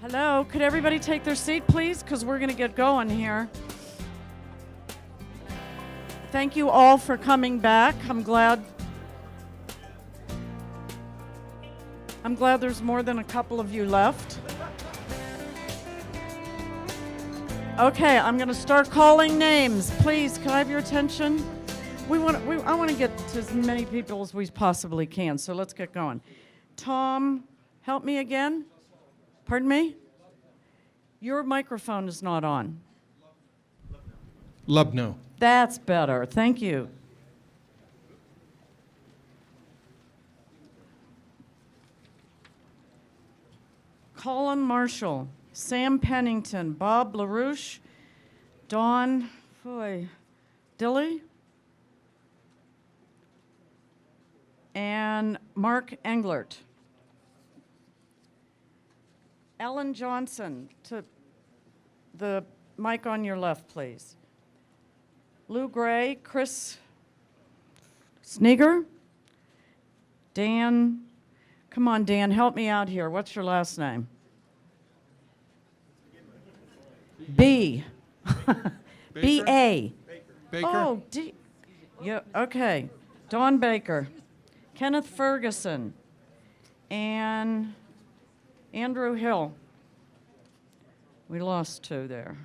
Hello, could everybody take their seat, please? Because we're going to get going here. Thank you all for coming back. I'm glad there's more than a couple of you left. Okay, I'm going to start calling names. Please, can I have your attention? I want to get to as many people as we possibly can, so let's get going. Tom, help me again. Pardon me? Your microphone is not on. Lubno. That's better. Thank you. Colin Marshall, Sam Pennington, Bob LaRouche, Dawn Dilly, and Mark Englert. Ellen Johnson, to the mic on your left, please. Lou Gray, Chris Sneager, Dan, come on, Dan, help me out here. What's your last name? B. B-A. Baker. Oh, D. Yeah, okay. Don Baker, Kenneth Ferguson, and Andrew Hill. We lost two there.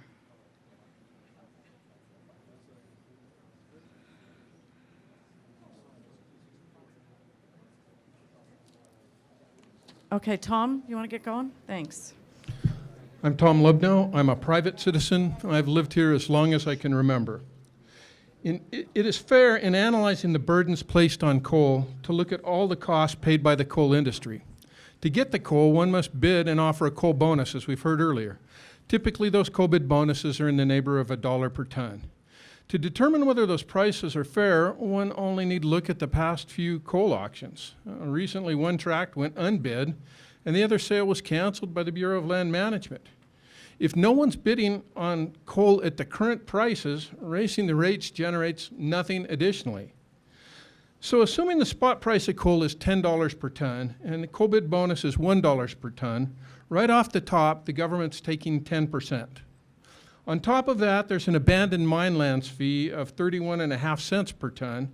Okay, Tom, you want to get going? Thanks. I'm Tom Lubno. I'm a private citizen. I've lived here as long as I can remember. It is fair in analyzing the burdens placed on coal to look at all the costs paid by the coal industry. To get the coal, one must bid and offer a coal bonus, as we've heard earlier. Typically, those coal bid bonuses are in the neighborhood of $1 per ton. To determine whether those prices are fair, one only need look at the past few coal auctions. Recently, one tract went unbid, and the other sale was canceled by the Bureau of Land Management. If no one's bidding on coal at the current prices, raising the rates generates nothing additionally. So assuming the spot price of coal is $10 per ton and the coal bid bonus is $1 per ton, right off the top, the government's taking 10%. On top of that, there's an abandoned mine lands fee of 31.5 cents per ton.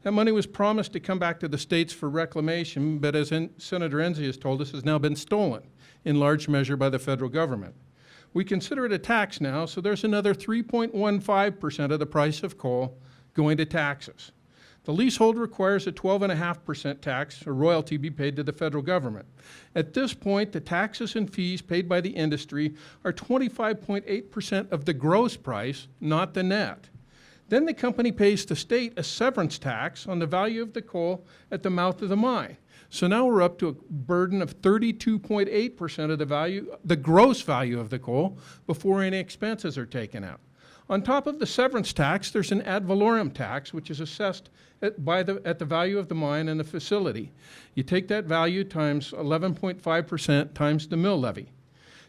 That money was promised to come back to the states for reclamation, but as Senator Enzi has told us, has now been stolen in large measure by the federal government. We consider it a tax now, so there's another 3.15% of the price of coal going to taxes. The leasehold requires a 12.5% tax or royalty be paid to the federal government. At this point, the taxes and fees paid by the industry are 25.8% of the gross price, not the net. Then the company pays the state a severance tax on the value of the coal at the mouth of the mine. So now we're up to a burden of 32.8% of the value, the gross value of the coal before any expenses are taken out. On top of the severance tax, there's an ad valorem tax, which is assessed at the value of the mine and the facility. You take that value times 11.5% times the mill levy.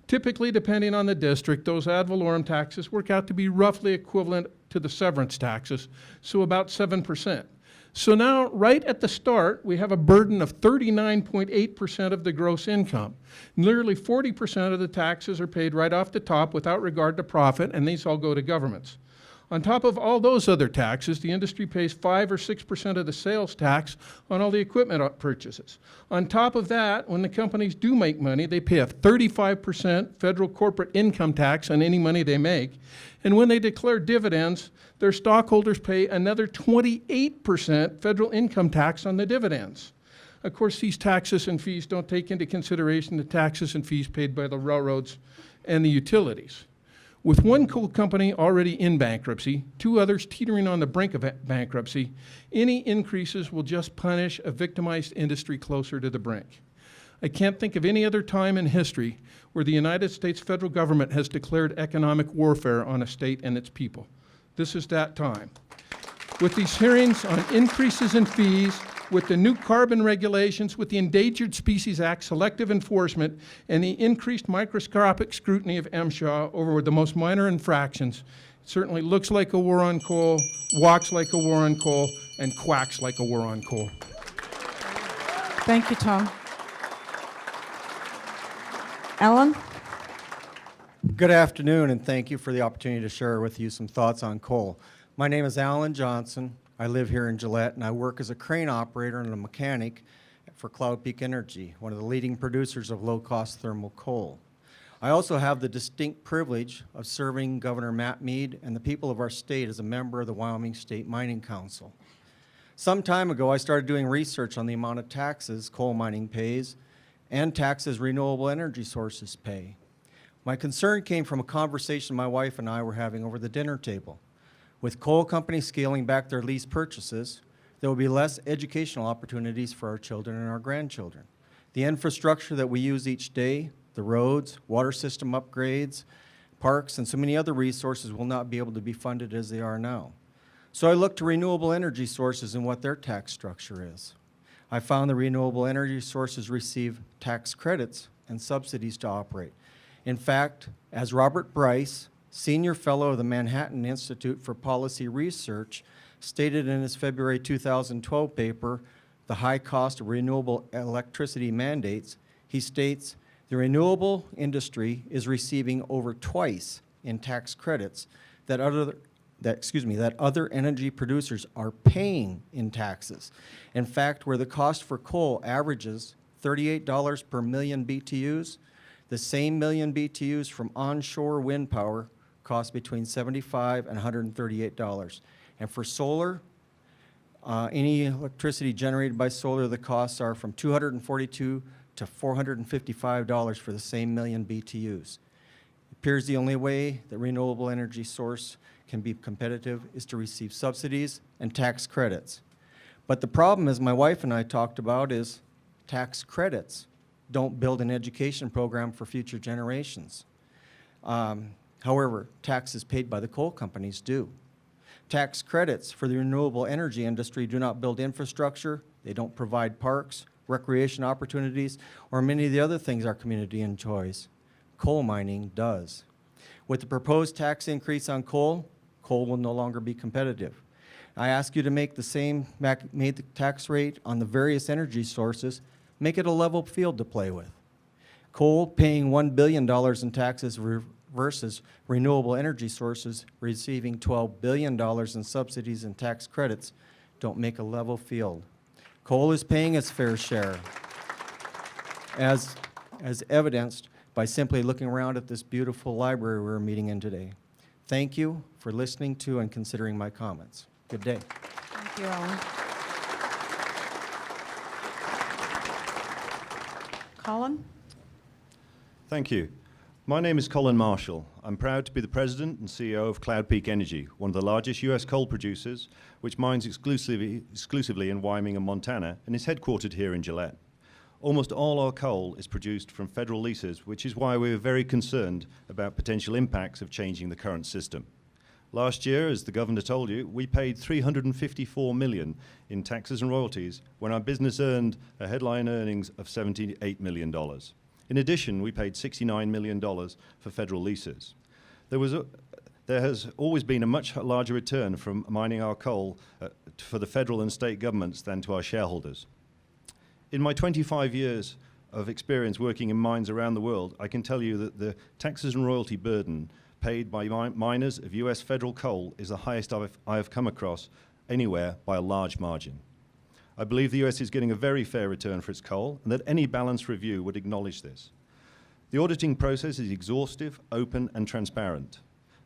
Typically, depending on the district, those ad valorem taxes work out to be roughly equivalent to the severance taxes, so about 7%. So now, right at the start, we have a burden of 39.8% of the gross income. Nearly 40% of the taxes are paid right off the top without regard to profit, and these all go to governments. On top of all those other taxes, the industry pays 5 or 6% of the sales tax on all the equipment purchases. On top of that, when the companies do make money, they pay a 35% federal corporate income tax on any money they make. And when they declare dividends, their stockholders pay another 28% federal income tax on the dividends. Of course, these taxes and fees don't take into consideration the taxes and fees paid by the railroads and the utilities. With one coal company already in bankruptcy, two others teetering on the brink of bankruptcy, any increases will just punish a victimized industry closer to the brink. I can't think of any other time in history where the United States federal government has declared economic warfare on a state and its people. This is that time. With these hearings on increases in fees, with the new carbon regulations, with the Endangered Species Act selective enforcement, and the increased microscopic scrutiny of MSHA over the most minor infractions, it certainly looks like a war on coal, walks like a war on coal, and quacks like a war on coal. Thank you, Tom. Ellen? Good afternoon, and thank you for the opportunity to share with you some thoughts on coal. My name is Alan Johnson. I live here in Gillette, and I work as a crane operator and a mechanic for Cloud Peak Energy, one of the leading producers of low-cost thermal coal. I also have the distinct privilege of serving Governor Matt Mead and the people of our state as a member of the Wyoming State Mining Council. Some time ago, I started doing research on the amount of taxes coal mining pays and taxes renewable energy sources pay. My concern came from a conversation my wife and I were having over the dinner table. With coal companies scaling back their lease purchases, there will be less educational opportunities for our children and our grandchildren. The infrastructure that we use each day, the roads, water system upgrades, parks, and so many other resources will not be able to be funded as they are now. So I looked to renewable energy sources and what their tax structure is. I found the renewable energy sources receive tax credits and subsidies to operate. In fact, as Robert Bryce, Senior Fellow of the Manhattan Institute for Policy Research, stated in his February 2012 paper, The High Cost of Renewable Electricity Mandates, he states, the renewable industry is receiving over twice in tax credits that other energy producers are paying in taxes. In fact, where the cost for coal averages $38 per million BTUs, the same million BTUs from onshore wind power costs between $75 and $138. And for solar, any electricity generated by solar, the costs are from $242 to $455 for the same million BTUs. It appears the only way that renewable energy source can be competitive is to receive subsidies and tax credits. But the problem, as my wife and I talked about, is tax credits don't build an education program for future generations. However, taxes paid by the coal companies do. Tax credits for the renewable energy industry do not build infrastructure, they don't provide parks, recreation opportunities, or many of the other things our community enjoys. Coal mining does. With the proposed tax increase on coal, coal will no longer be competitive. I ask you to make the tax rate on the various energy sources, make it a level field to play with. Coal paying $1 billion in taxes versus renewable energy sources receiving $12 billion in subsidies and tax credits don't make a level field. Coal is paying its fair share, as evidenced by simply looking around at this beautiful library we're meeting in today. Thank you for listening to and considering my comments. Good day. Thank you, Alan. Colin? Thank you. My name is Colin Marshall. I'm proud to be the president and CEO of Cloud Peak Energy, one of the largest U.S. coal producers, which mines exclusively in Wyoming and Montana, and is headquartered here in Gillette. Almost all our coal is produced from federal leases, which is why we are very concerned about potential impacts of changing the current system. Last year, as the governor told you, we paid $354 million in taxes and royalties when our business earned a headline earnings of $78 million. In addition, we paid $69 million for federal leases. There has always been a much larger return from mining our coal for the federal and state governments than to our shareholders. In my 25 years of experience working in mines around the world, I can tell you that the taxes and royalty burden paid by miners of U.S. federal coal is the highest I have come across anywhere by a large margin. I believe the U.S. is getting a very fair return for its coal, and that any balanced review would acknowledge this. The auditing process is exhaustive, open, and transparent.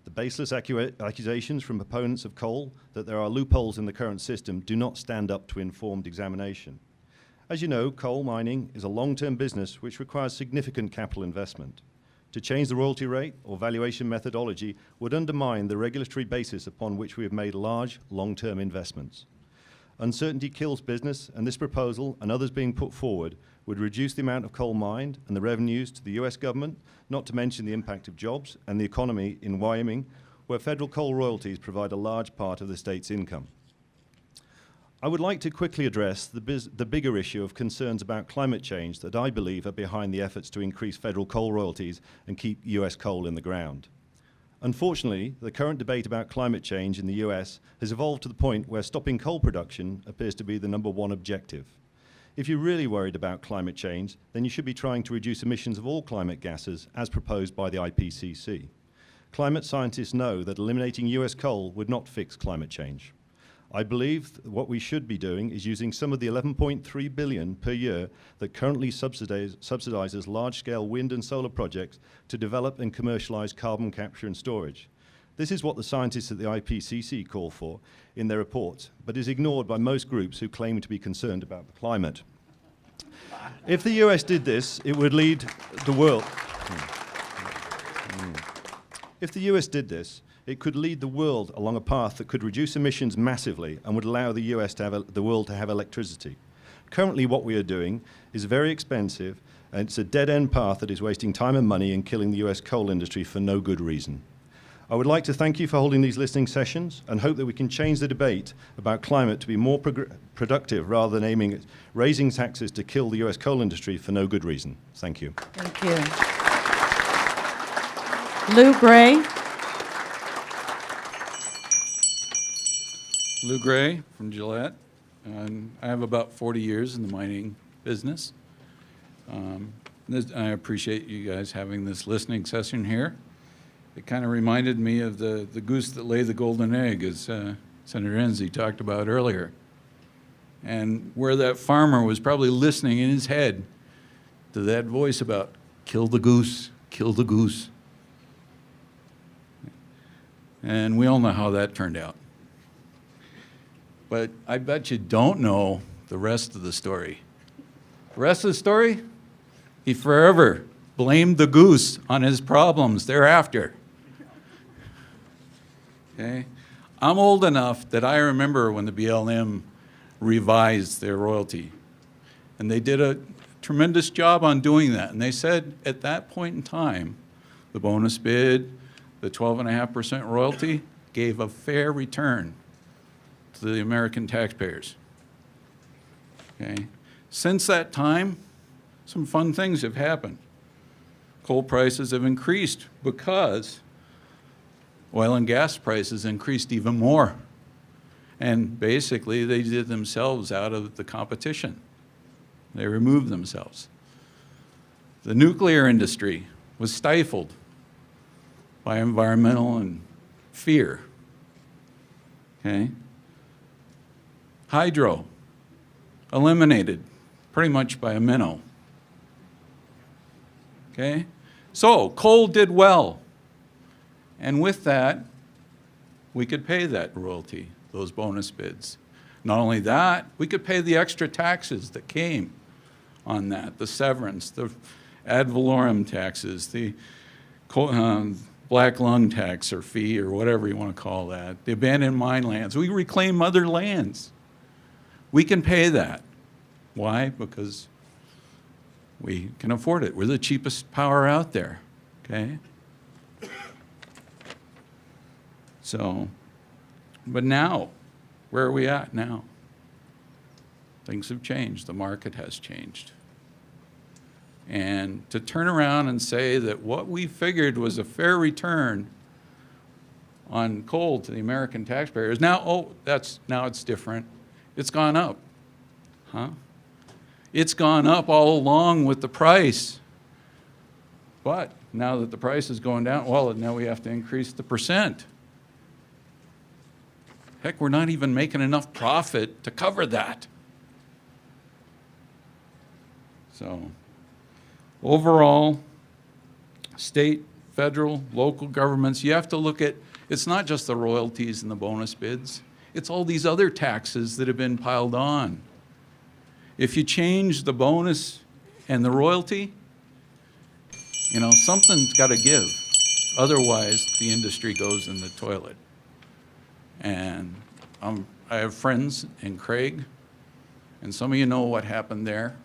The baseless accusations from opponents of coal that there are loopholes in the current system do not stand up to informed examination. As you know, coal mining is a long-term business which requires significant capital investment. To change the royalty rate or valuation methodology would undermine the regulatory basis upon which we have made large, long-term investments. Uncertainty kills business, and this proposal and others being put forward would reduce the amount of coal mined and the revenues to the U.S. government, not to mention the impact of jobs and the economy in Wyoming, where federal coal royalties provide a large part of the state's income. I would like to quickly address the bigger issue of concerns about climate change that I believe are behind the efforts to increase federal coal royalties and keep U.S. coal in the ground. Unfortunately, the current debate about climate change in the U.S. has evolved to the point where stopping coal production appears to be the #1 objective. If you're really worried about climate change, then you should be trying to reduce emissions of all climate gases as proposed by the IPCC. Climate scientists know that eliminating US coal would not fix climate change. I believe what we should be doing is using some of the $11.3 billion per year that currently subsidizes large-scale wind and solar projects to develop and commercialize carbon capture and storage. This is what the scientists at the IPCC call for in their reports, but is ignored by most groups who claim to be concerned about the climate. If the US did this, it would lead the world. If the US did this, it could lead the world along a path that could reduce emissions massively and would allow the US to have the world to have electricity. Currently, what we are doing is very expensive, and it's a dead-end path that is wasting time and money and killing the US coal industry for no good reason. I would like to thank you for holding these listening sessions and hope that we can change the debate about climate to be more productive rather than aiming at raising taxes to kill the US coal industry for no good reason. Thank you. Thank you. Lou Gray. Lou Gray from Gillette, and I have about 40 years in the mining business. I appreciate you guys having this listening session here. It kind of reminded me of the goose that laid the golden egg, as Senator Enzi talked about earlier. And where that farmer was probably listening in his head to that voice about, kill the goose, kill the goose. And we all know how that turned out. But I bet you don't know the rest of the story. The rest of the story? He forever blamed the goose on his problems thereafter. Okay? I'm old enough that I remember when the BLM revised their royalty. And they did a tremendous job on doing that. And they said at that point in time, the bonus bid, the 12.5% royalty, gave a fair return to the American taxpayers. Okay? Since that time, some fun things have happened. Coal prices have increased because oil and gas prices increased even more. And basically, they did themselves out of the competition. They removed themselves. The nuclear industry was stifled by environmental and fear. Okay? Hydro, eliminated pretty much by a minnow. Okay? So, coal did well. And with that, we could pay that royalty, those bonus bids. Not only that, we could pay the extra taxes that came on that, the severance, the ad valorem taxes, the black lung tax or fee or whatever you want to call that, the abandoned mine lands. We reclaim other lands. We can pay that. Why? Because we can afford it. We're the cheapest power out there, okay? So, but now, where are we at now? Things have changed. The market has changed. And to turn around and say that what we figured was a fair return on coal to the American taxpayers, now it's different. It's gone up, huh? It's gone up all along with the price. But now that the price is going down, well, now we have to increase the percent. Heck, we're not even making enough profit to cover that. So, overall, state, federal, local governments, you have to look at, it's not just the royalties and the bonus bids. It's all these other taxes that have been piled on. If you change the bonus and the royalty, you know, something's got to give. Otherwise, the industry goes in the toilet. And I have friends in Craig, and some of you know what happened there.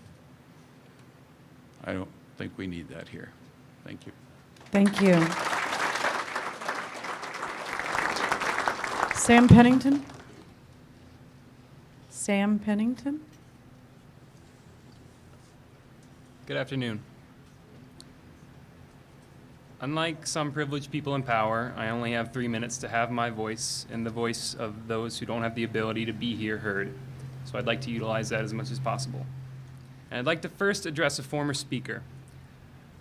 I don't think we need that here. Thank you. Thank you. Sam Pennington? Sam Pennington? Good afternoon. Unlike some privileged people in power, I only have 3 minutes to have my voice and the voice of those who don't have the ability to be here heard. So I'd like to utilize that as much as possible. And I'd like to first address a former speaker,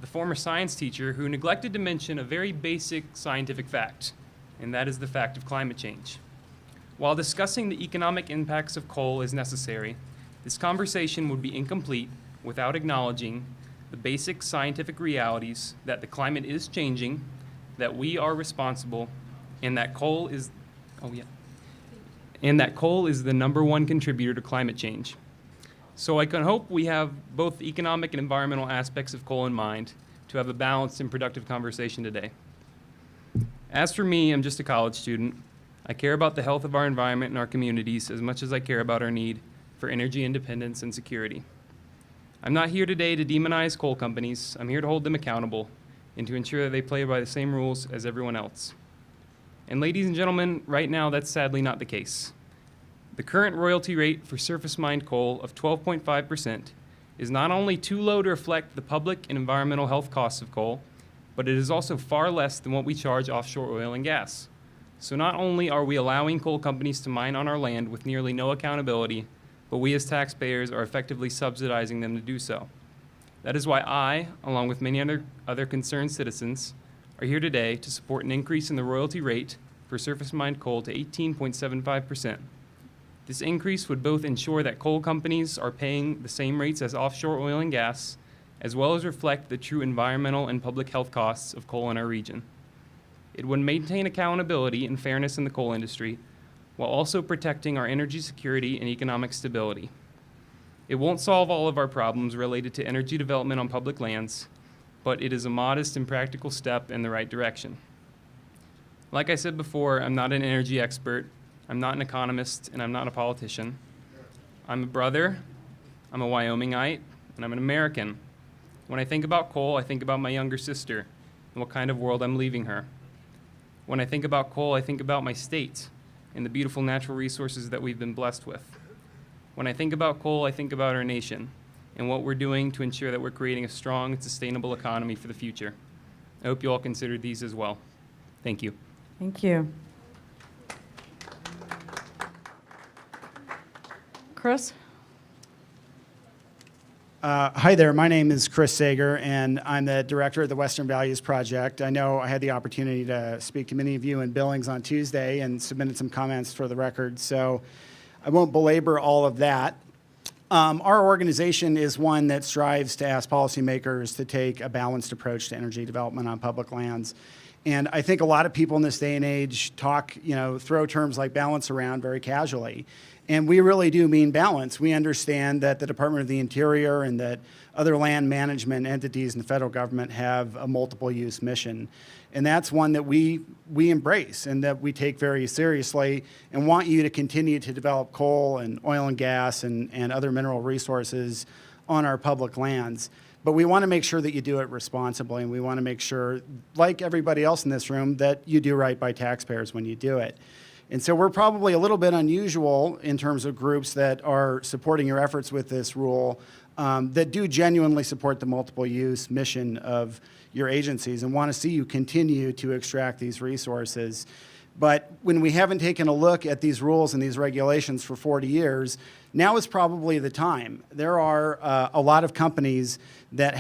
the former science teacher who neglected to mention a very basic scientific fact, and that is the fact of climate change. While discussing the economic impacts of coal is necessary, this conversation would be incomplete without acknowledging the basic scientific realities that the climate is changing, that we are responsible, and that coal is, and that coal is the #1 contributor to climate change. So I can hope we have both the economic and environmental aspects of coal in mind to have a balanced and productive conversation today. As for me, I'm just a college student. I care about the health of our environment and our communities as much as I care about our need for energy independence and security. I'm not here today to demonize coal companies. I'm here to hold them accountable and to ensure that they play by the same rules as everyone else. And ladies and gentlemen, right now that's sadly not the case. The current royalty rate for surface mined coal of 12.5% is not only too low to reflect the public and environmental health costs of coal, but it is also far less than what we charge offshore oil and gas. So not only are we allowing coal companies to mine on our land with nearly no accountability, but we as taxpayers are effectively subsidizing them to do so. That is why I, along with many other concerned citizens, are here today to support an increase in the royalty rate for surface mined coal to 18.75%. This increase would both ensure that coal companies are paying the same rates as offshore oil and gas, as well as reflect the true environmental and public health costs of coal in our region. It would maintain accountability and fairness in the coal industry, while also protecting our energy security and economic stability. It won't solve all of our problems related to energy development on public lands, but it is a modest and practical step in the right direction. Like I said before, I'm not an energy expert, I'm not an economist, and I'm not a politician. I'm a brother, I'm a Wyomingite, and I'm an American. When I think about coal, I think about my younger sister and what kind of world I'm leaving her. When I think about coal, I think about my state and the beautiful natural resources that we've been blessed with. When I think about coal, I think about our nation and what we're doing to ensure that we're creating a strong and sustainable economy for the future. I hope you all consider these as well. Thank you. Thank you. Chris? Hi there, my name is Chris Sager, and I'm the director of the Western Values Project. I know I had the opportunity to speak to many of you in Billings on Tuesday and submitted some comments for the record, so I won't belabor all of that. Our organization is one that strives to ask policymakers to take a balanced approach to energy development on public lands. And I think a lot of people in this day and age throw terms like balance around very casually. And we really do mean balance. We understand that the Department of the Interior and that other land management entities in the federal government have a multiple use mission. And that's one that we embrace and that we take very seriously and want you to continue to develop coal and oil and gas and other mineral resources on our public lands. But we want to make sure that you do it responsibly, and we want to make sure, like everybody else in this room, that you do right by taxpayers when you do it. And so we're probably a little bit unusual in terms of groups that are supporting your efforts with this rule that do genuinely support the multiple use mission of your agencies and want to see you continue to extract these resources. But when we haven't taken a look at these rules and these regulations for 40 years, now is probably the time. There are a lot of companies that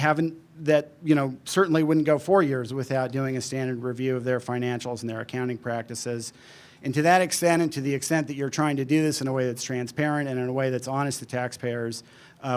certainly wouldn't go 4 years without doing a standard review of their financials and their accounting practices. And to that extent, and to the extent that you're trying to do this in a way that's transparent and in a way that's honest to taxpayers,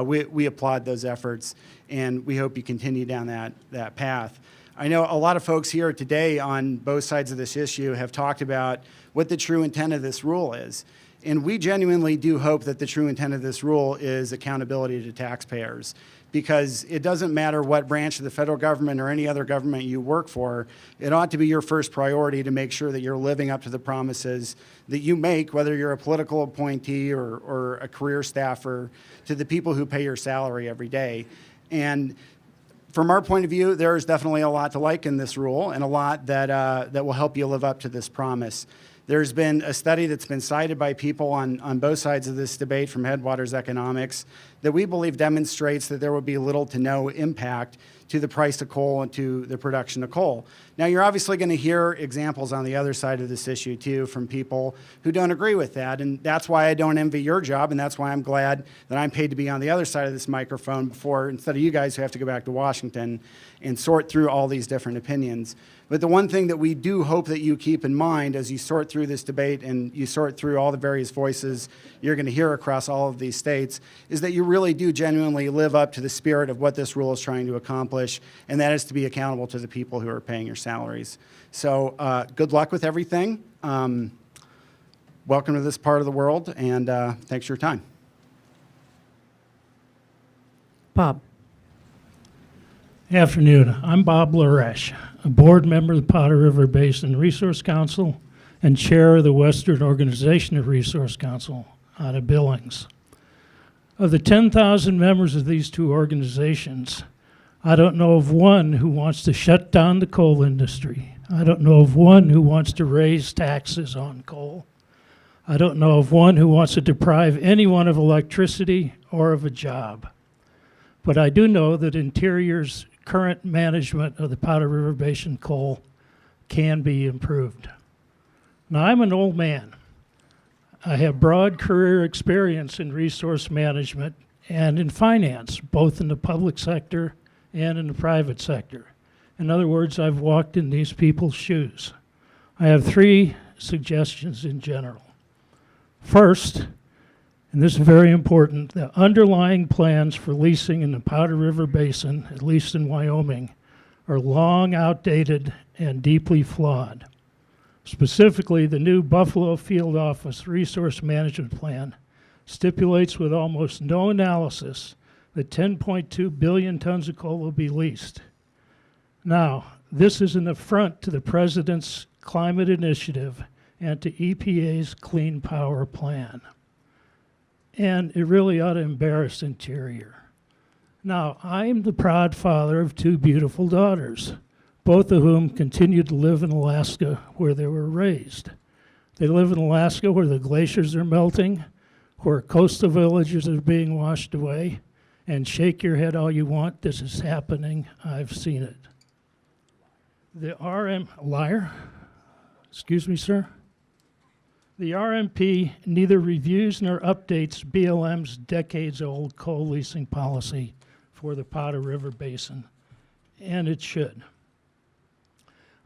we applaud those efforts, and we hope you continue down that path. I know a lot of folks here today on both sides of this issue have talked about what the true intent of this rule is. And we genuinely do hope that the true intent of this rule is accountability to taxpayers, because it doesn't matter what branch of the federal government or any other government you work for, it ought to be your first priority to make sure that you're living up to the promises that you make, whether you're a political appointee or a career staffer, to the people who pay your salary every day. And from our point of view, there is definitely a lot to like in this rule and a lot that will help you live up to this promise. There's been a study that's been cited by people on both sides of this debate from Headwaters Economics that we believe demonstrates that there would be little to no impact to the price of coal and to the production of coal. Now, you're obviously going to hear examples on the other side of this issue, too, from people who don't agree with that. And that's why I don't envy your job, and that's why I'm glad that I'm paid to be on the other side of this microphone instead of you guys who have to go back to Washington and sort through all these different opinions. But the one thing that we do hope that you keep in mind as you sort through this debate and you sort through all the various voices you're going to hear across all of these states is that you really do genuinely live up to the spirit of what this rule is trying to accomplish, and that is to be accountable to the people who are paying your salaries. So good luck with everything. Welcome to this part of the world, and thanks for your time. Bob. Afternoon. I'm Bob Laresh, a board member of the Powder River Basin Resource Council and chair of the Western Organization of Resource Council out of Billings. Of the 10,000 members of these two organizations, I don't know of one who wants to shut down the coal industry. I don't know of one who wants to raise taxes on coal. I don't know of one who wants to deprive anyone of electricity or of a job. But I do know that Interior's current management of the Powder River Basin coal can be improved. Now, I'm an old man. I have broad career experience in resource management and in finance, both in the public sector and in the private sector. In other words, I've walked in these people's shoes. I have 3 suggestions in general. First, and this is very important, the underlying plans for leasing in the Powder River Basin, at least in Wyoming, are long outdated and deeply flawed. Specifically, the new Buffalo Field Office Resource Management Plan stipulates with almost no analysis that 10.2 billion tons of coal will be leased. Now, this is an affront to the President's climate initiative and to EPA's Clean Power Plan. And it really ought to embarrass Interior. Now, I'm the proud father of 2 beautiful daughters, both of whom continue to live in Alaska where they were raised. They live in Alaska where the glaciers are melting, where coastal villages are being washed away, and shake your head all you want, this is happening, I've seen it. The liar? Excuse me, sir? The RMP neither reviews nor updates BLM's decades-old coal leasing policy for the Powder River Basin, and it should.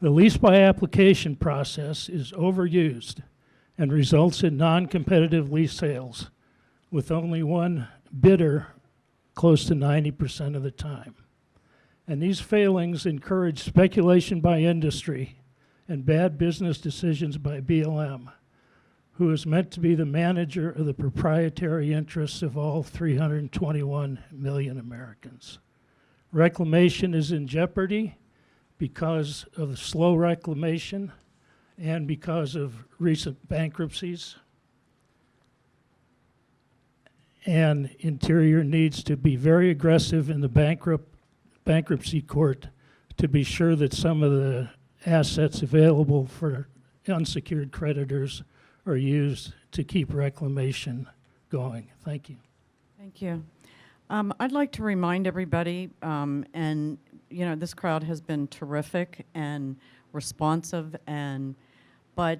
The lease by application process is overused and results in non-competitive lease sales with only one bidder close to 90% of the time. And these failings encourage speculation by industry and bad business decisions by BLM, who is meant to be the manager of the proprietary interests of all 321 million Americans. Reclamation is in jeopardy because of slow reclamation and because of recent bankruptcies. And Interior needs to be very aggressive in the bankruptcy court to be sure that some of the assets available for unsecured creditors are used to keep reclamation going. Thank you. Thank you. I'd like to remind everybody, and you know, this crowd has been terrific and responsive, but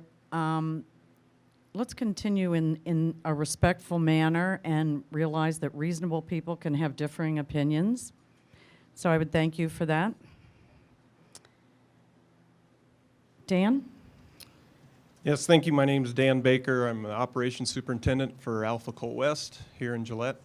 let's continue in a respectful manner and realize that reasonable people can have differing opinions. So I would thank you for that. Dan? Yes, thank you. My name is Dan Baker. I'm the operations superintendent for Alpha Coal West here in Gillette.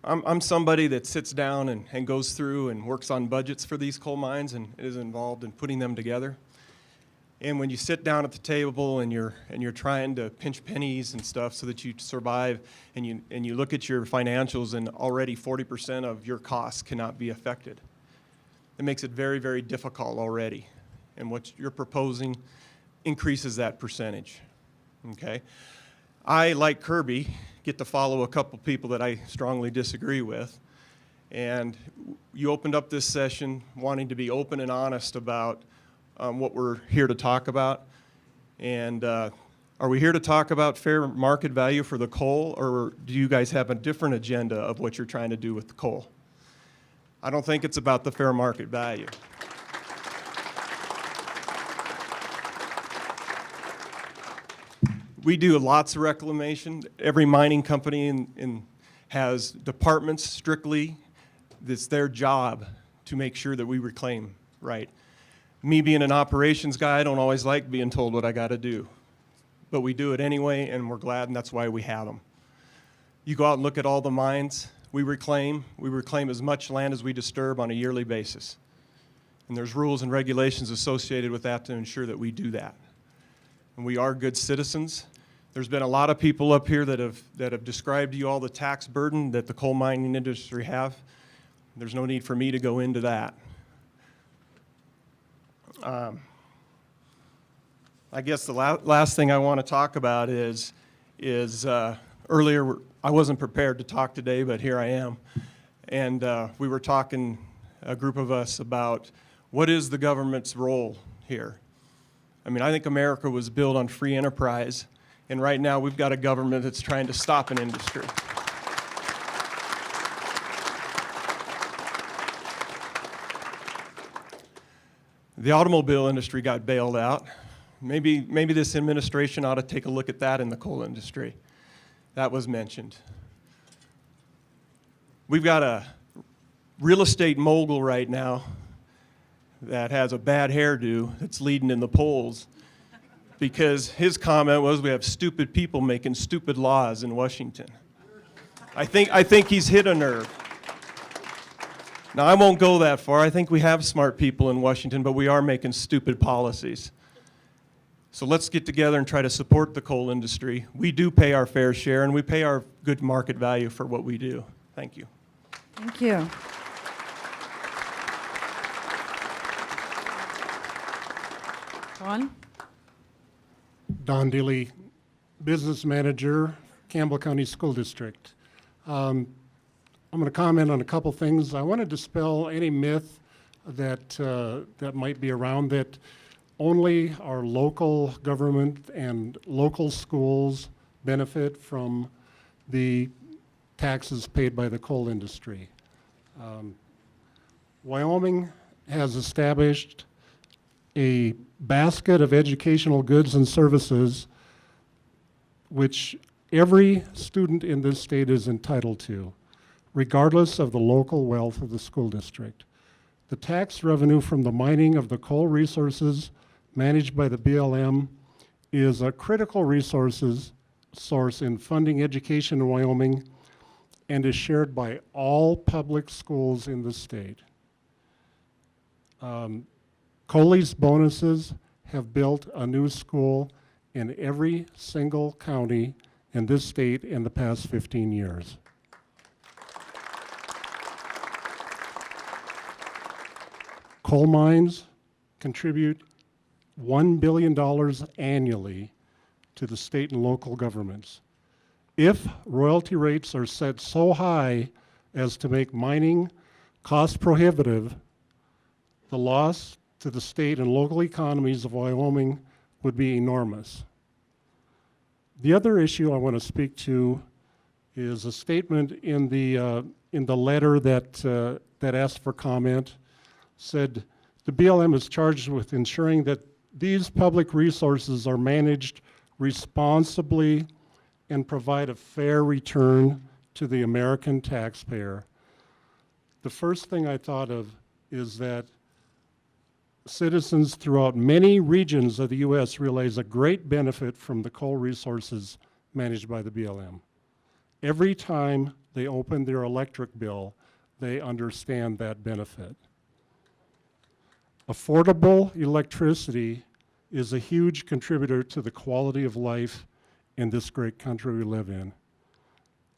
I'm somebody that sits down and goes through and works on budgets for these coal mines and is involved in putting them together. And when you sit down at the table and you're trying to pinch pennies and stuff so that you survive, and you look at your financials and already 40% of your costs cannot be affected. It makes it very, very difficult already. And what you're proposing increases that percentage, okay? I, like Kirby, get to follow a couple people that I strongly disagree with. And you opened up this session wanting to be open and honest about what we're here to talk about. And are we here to talk about fair market value for the coal, or do you guys have a different agenda of what you're trying to do with the coal? I don't think it's about the fair market value. We do lots of reclamation. Every mining company has departments strictly. It's their job to make sure that we reclaim right. Me being an operations guy, I don't always like being told what I got to do. But we do it anyway, and we're glad, and that's why we have them. You go out and look at all the mines we reclaim. We reclaim as much land as we disturb on a yearly basis. And there's rules and regulations associated with that to ensure that we do that. And we are good citizens. There's been a lot of people up here that have described to you all the tax burden that the coal mining industry have. There's no need for me to go into that. I guess the last thing I want to talk about is earlier I wasn't prepared to talk today, but here I am. And we were talking, a group of us, about what is the government's role here. I mean, I think America was built on free enterprise, and right now we've got a government that's trying to stop an industry. The automobile industry got bailed out. Maybe this administration ought to take a look at that in the coal industry. That was mentioned. We've got a real estate mogul right now that has a bad hairdo that's leading in the polls because his comment was, we have stupid people making stupid laws in Washington. I think he's hit a nerve. Now, I won't go that far. I think we have smart people in Washington, but we are making stupid policies. So let's get together and try to support the coal industry. We do pay our fair share, and we pay our good market value for what we do. Thank you. Thank you. Don? Don Dilly, Business Manager, Campbell County School District. I'm going to comment on a couple things. I want to dispel any myth that that might be around that only our local government and local schools benefit from the taxes paid by the coal industry. Wyoming has established a basket of educational goods and services which every student in this state is entitled to, regardless of the local wealth of the school district. The tax revenue from the mining of the coal resources managed by the BLM is a critical source in funding education in Wyoming and is shared by all public schools in the state. COLE's bonuses have built a new school in every single county in this state in the past 15 years. Coal mines contribute $1 billion annually to the state and local governments. If royalty rates are set so high as to make mining cost prohibitive, the loss to the state and local economies of Wyoming would be enormous. The other issue I want to speak to is a statement in the letter that asked for comment. Said the BLM is charged with ensuring that these public resources are managed responsibly and provide a fair return to the American taxpayer. The first thing I thought of is that citizens throughout many regions of the U.S. realize a great benefit from the coal resources managed by the BLM. Every time they open their electric bill, they understand that benefit. Affordable electricity is a huge contributor to the quality of life in this great country we live in.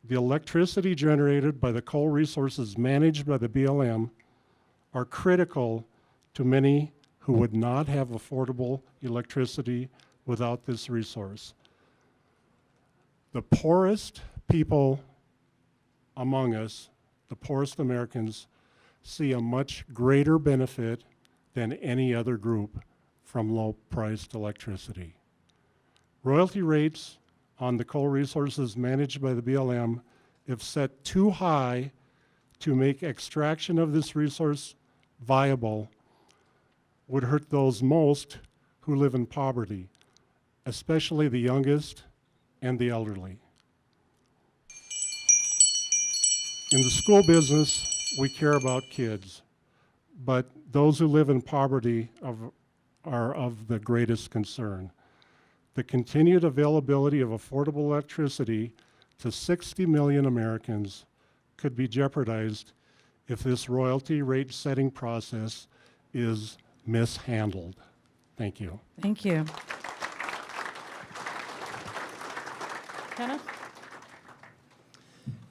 The electricity generated by the coal resources managed by the BLM are critical to many who would not have affordable electricity without this resource. The poorest people among us the poorest Americans, see a much greater benefit than any other group from low-priced electricity. Royalty rates on the coal resources managed by the BLM, if set too high to make extraction of this resource viable, would hurt those most who live in poverty, especially the youngest and the elderly. In the school business, we care about kids, but those who live in poverty are of the greatest concern. The continued availability of affordable electricity to 60 million Americans could be jeopardized if this royalty rate setting process is mishandled. Thank you. Thank you. Kenneth?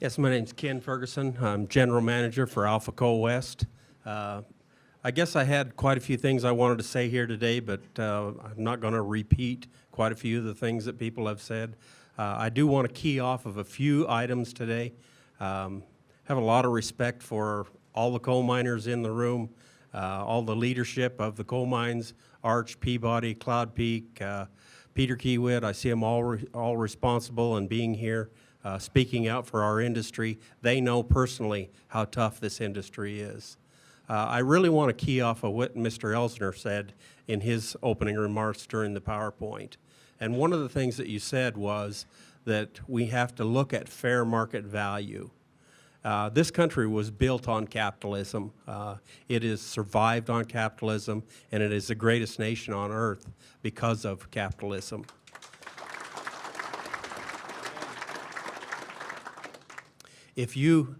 Yes, my name's Ken Ferguson. I'm General Manager for Alpha Coal West. I guess I had quite a few things I wanted to say here today, but I'm not going to repeat quite a few of the things that people have said. I do want to key off of a few items today. Have a lot of respect for all the coal miners in the room, all the leadership of the coal mines, Arch, Peabody, Cloud Peak, Peter Kiewit. I see them all responsible and being here, speaking out for our industry. They know personally how tough this industry is. I really want to key off of what Mr. Elsner said in his opening remarks during the PowerPoint. And one of the things that you said was that we have to look at fair market value. This country was built on capitalism. It has survived on capitalism, and it is the greatest nation on earth because of capitalism. If you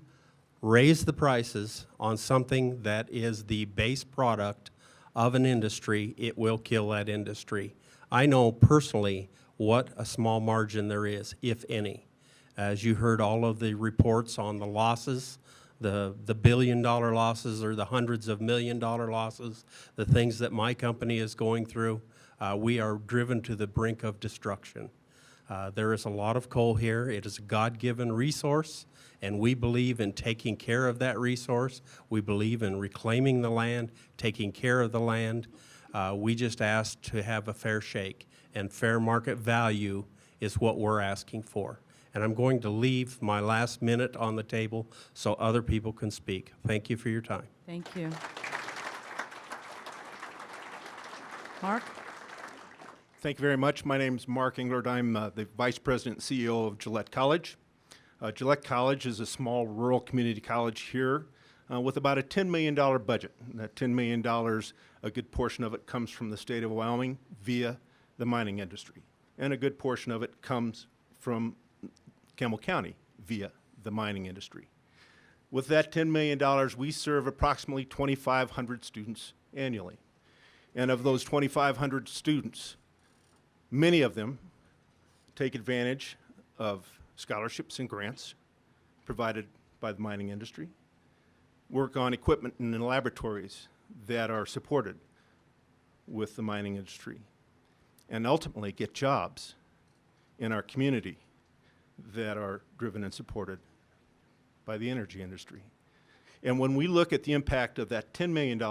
raise the prices on something that is the base product of an industry, it will kill that industry. I know personally what a small margin there is, if any. As you heard all of the reports on the losses, the billion-dollar losses or the hundreds of million-dollar losses, the things that my company is going through, we are driven to the brink of destruction. There is a lot of coal here. It is a God-given resource, and we believe in taking care of that resource. We believe in reclaiming the land, taking care of the land. We just ask to have a fair shake, and fair market value is what we're asking for. And I'm going to leave my last minute on the table so other people can speak. Thank you for your time. Thank you. Mark? Thank you very much. My name is Mark Englert. I'm the Vice President and CEO of Gillette College. Gillette College is a small rural community college here with about a $10 million budget. And that $10 million, a good portion of it comes from the state of Wyoming via the mining industry. And a good portion of it comes from Campbell County via the mining industry. With that $10 million, we serve approximately 2,500 students annually. And of those 2,500 students, many of them take advantage of scholarships and grants provided by the mining industry, work on equipment and in laboratories that are supported with the mining industry, and ultimately get jobs in our community that are driven and supported by the energy industry. And when we look at the impact of that $10 million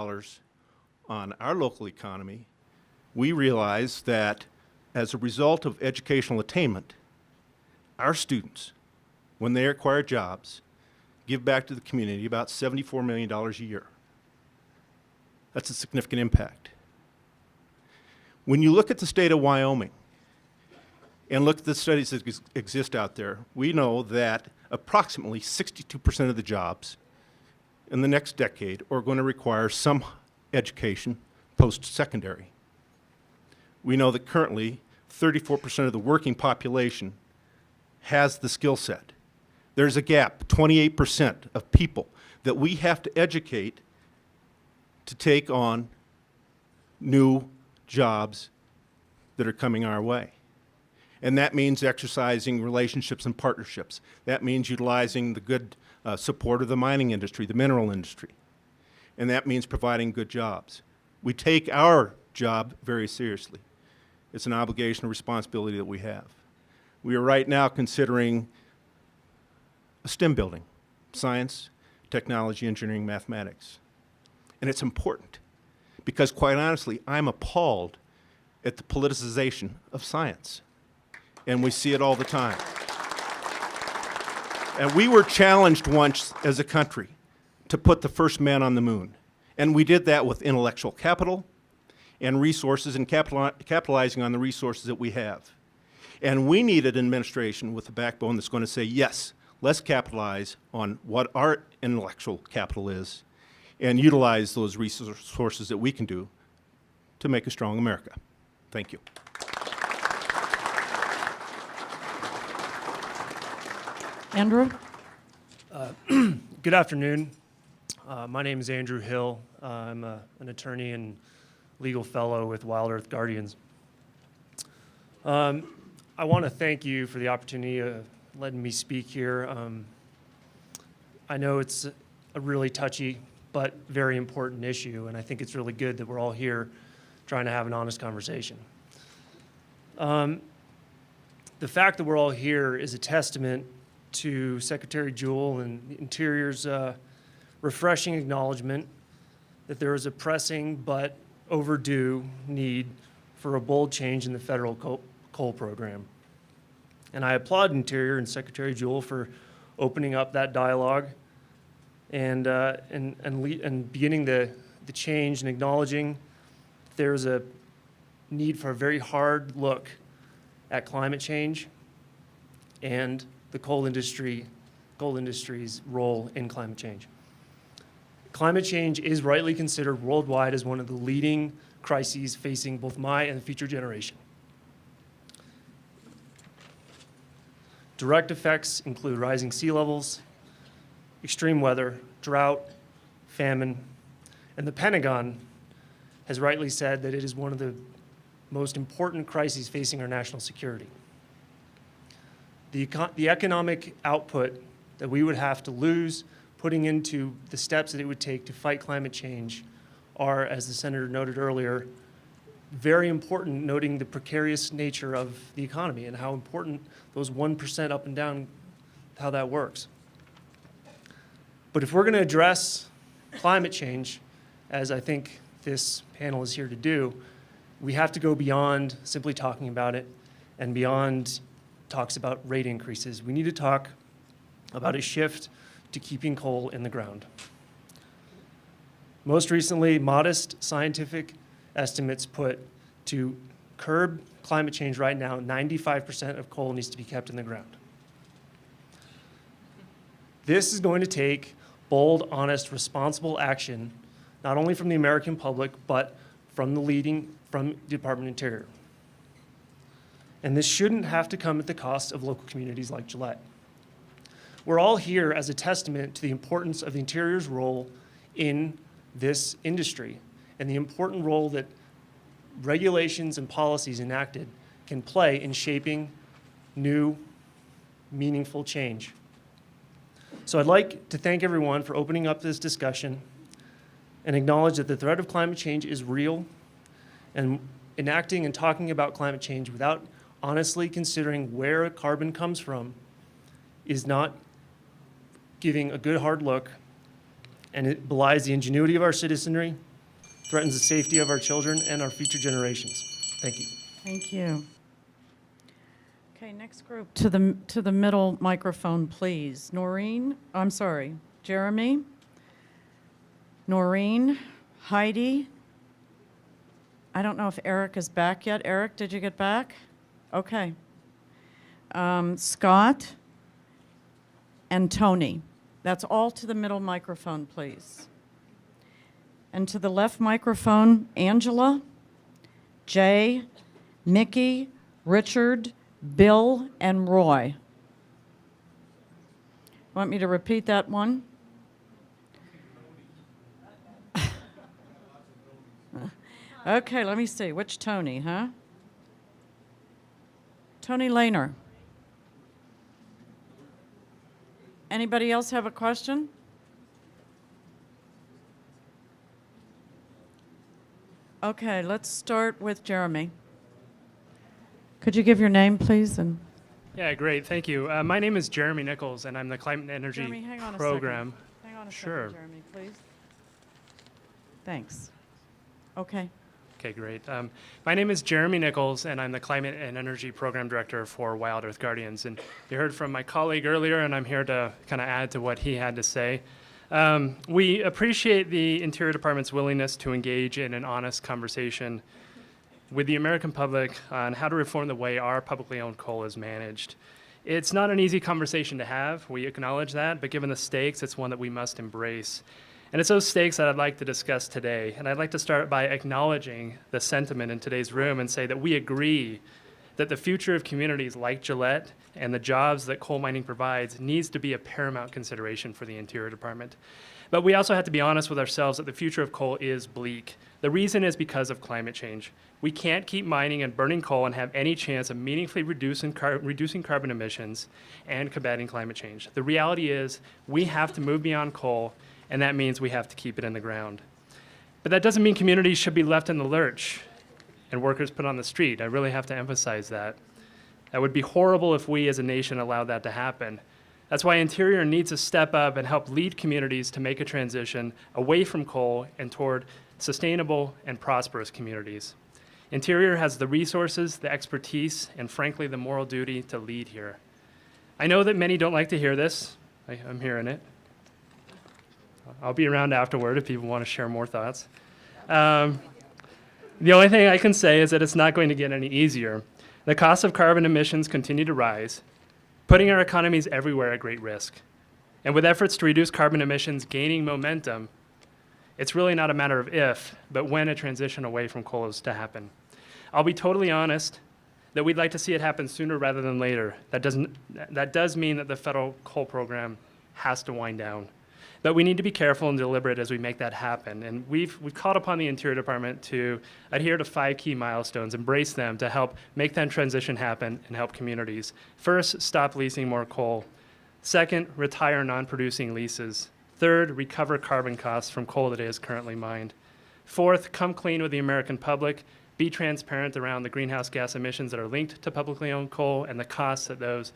on our local economy, we realize that as a result of educational attainment, our students, when they acquire jobs, give back to the community about $74 million a year. That's a significant impact. When you look at the state of Wyoming and look at the studies that exist out there, we know that approximately 62% of the jobs in the next decade are going to require some education post-secondary. We know that currently 34% of the working population has the skill set. There's a gap, 28% of people that we have to educate to take on new jobs that are coming our way. And that means exercising relationships and partnerships. That means utilizing the good support of the mining industry, the mineral industry. And that means providing good jobs. We take our job very seriously. It's an obligation and responsibility that we have. We are right now considering a STEM building, science, technology, engineering, mathematics. And it's important because, quite honestly, I'm appalled at the politicization of science. And we see it all the time. And we were challenged once as a country to put the first man on the moon. And we did that with intellectual capital and resources and capitalizing on the resources that we have. And we need an administration with a backbone that's going to say, yes, let's capitalize on what our intellectual capital is and utilize those resources that we can do to make a strong America. Thank you. Andrew? Good afternoon. My name is Andrew Hill. I'm an attorney and legal fellow with Wild Earth Guardians. I want to thank you for the opportunity of letting me speak here. I know it's a really touchy but very important issue, and I think it's really good that we're all here trying to have an honest conversation. The fact that we're all here is a testament to Secretary Jewell and the Interior's refreshing acknowledgement that there is a pressing but overdue need for a bold change in the federal coal program. And I applaud Interior and Secretary Jewell for opening up that dialogue and beginning the change and acknowledging there's a need for a very hard look at climate change and the coal industry's role in climate change. Climate change is rightly considered worldwide as one of the leading crises facing both my and future generation. Direct effects include rising sea levels, extreme weather, drought, famine, and the Pentagon has rightly said that it is one of the most important crises facing our national security. The economic output that we would have to lose putting into the steps that it would take to fight climate change are, as the Senator noted earlier, very important, noting the precarious nature of the economy and how important those 1% up and down, how that works. But if we're going to address climate change, as I think this panel is here to do, we have to go beyond simply talking about it and beyond talks about rate increases. We need to talk about a shift to keeping coal in the ground. Most recently, modest scientific estimates put to curb climate change right now, 95% of coal needs to be kept in the ground. This is going to take bold, honest, responsible action, not only from the American public, but from the Department of Interior. And this shouldn't have to come at the cost of local communities like Gillette. We're all here as a testament to the importance of the Interior's role in this industry and the important role that regulations and policies enacted can play in shaping new, meaningful change. So I'd like to thank everyone for opening up this discussion and acknowledge that the threat of climate change is real, and enacting and talking about climate change without honestly considering where carbon comes from is not giving a good hard look, and it belies the ingenuity of our citizenry, threatens the safety of our children and our future generations. Thank you. Thank you. Okay, next group to the middle microphone, please. Jeremy, Noreen, Heidi. I don't know if Eric is back yet. Eric, did you get back? Okay. Scott and Tony. That's all to the middle microphone, please. And to the left microphone, Angela, Jay, Mickey, Richard, Bill, and Roy. Want me to repeat that one? Okay, let me see. Which Tony, huh? Tony Lehner. Anybody else have a question? Okay, let's start with Jeremy. Could you give your name, please? And yeah, great. Thank you. My name is Jeremy Nichols, and I'm the Climate and Energy Jeremy, hang on a Program. second. Hang on a Sure. second, Jeremy, please. Thanks. Okay. Okay, great. My name is Jeremy Nichols, and I'm the Climate and Energy Program Director for Wild Earth Guardians. And you heard from my colleague earlier, and I'm here to kind of add to what he had to say. We appreciate the Interior Department's willingness to engage in an honest conversation with the American public on how to reform the way our publicly owned coal is managed. It's not an easy conversation to have. We acknowledge that, but given the stakes, it's one that we must embrace. And it's those stakes that I'd like to discuss today. And I'd like to start by acknowledging the sentiment in today's room and say that we agree that the future of communities like Gillette and the jobs that coal mining provides needs to be a paramount consideration for the Interior Department. But we also have to be honest with ourselves that the future of coal is bleak. The reason is because of climate change. We can't keep mining and burning coal and have any chance of meaningfully reducing carbon emissions and combating climate change. The reality is we have to move beyond coal, and that means we have to keep it in the ground. But that doesn't mean communities should be left in the lurch and workers put on the street. I really have to emphasize that. That would be horrible if we as a nation allowed that to happen. That's why Interior needs to step up and help lead communities to make a transition away from coal and toward sustainable and prosperous communities. Interior has the resources, the expertise, and frankly, the moral duty to lead here. I know that many don't like to hear this. I'm hearing it. I'll be around afterward if people want to share more thoughts. The only thing I can say is that it's not going to get any easier. The costs of carbon emissions continue to rise, putting our economies everywhere at great risk. And with efforts to reduce carbon emissions gaining momentum, it's really not a matter of if, but when a transition away from coal is to happen. I'll be totally honest that we'd like to see it happen sooner rather than later. That does mean that the federal coal program has to wind down. But we need to be careful and deliberate as we make that happen. And we've called upon the Interior Department to adhere to 5 key milestones, embrace them to help make that transition happen and help communities. First, stop leasing more coal. Second, retire non-producing leases. Third, recover carbon costs from coal that is currently mined. Fourth, come clean with the American public. Be transparent around the greenhouse gas emissions that are linked to publicly owned coal and the costs that those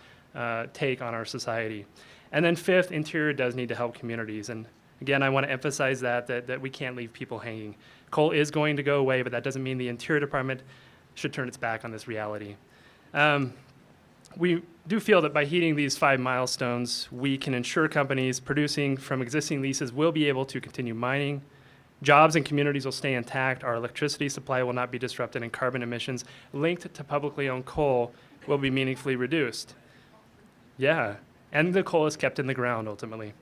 take on our society. And then fifth, Interior does need to help communities. And again, I want to emphasize that we can't leave people hanging. Coal is going to go away, but that doesn't mean the Interior Department should turn its back on this reality. We do feel that by heeding these 5 milestones, we can ensure companies producing from existing leases will be able to continue mining, jobs and communities will stay intact, our electricity supply will not be disrupted, and carbon emissions linked to publicly owned coal will be meaningfully reduced. Yeah. And the coal is kept in the ground, ultimately.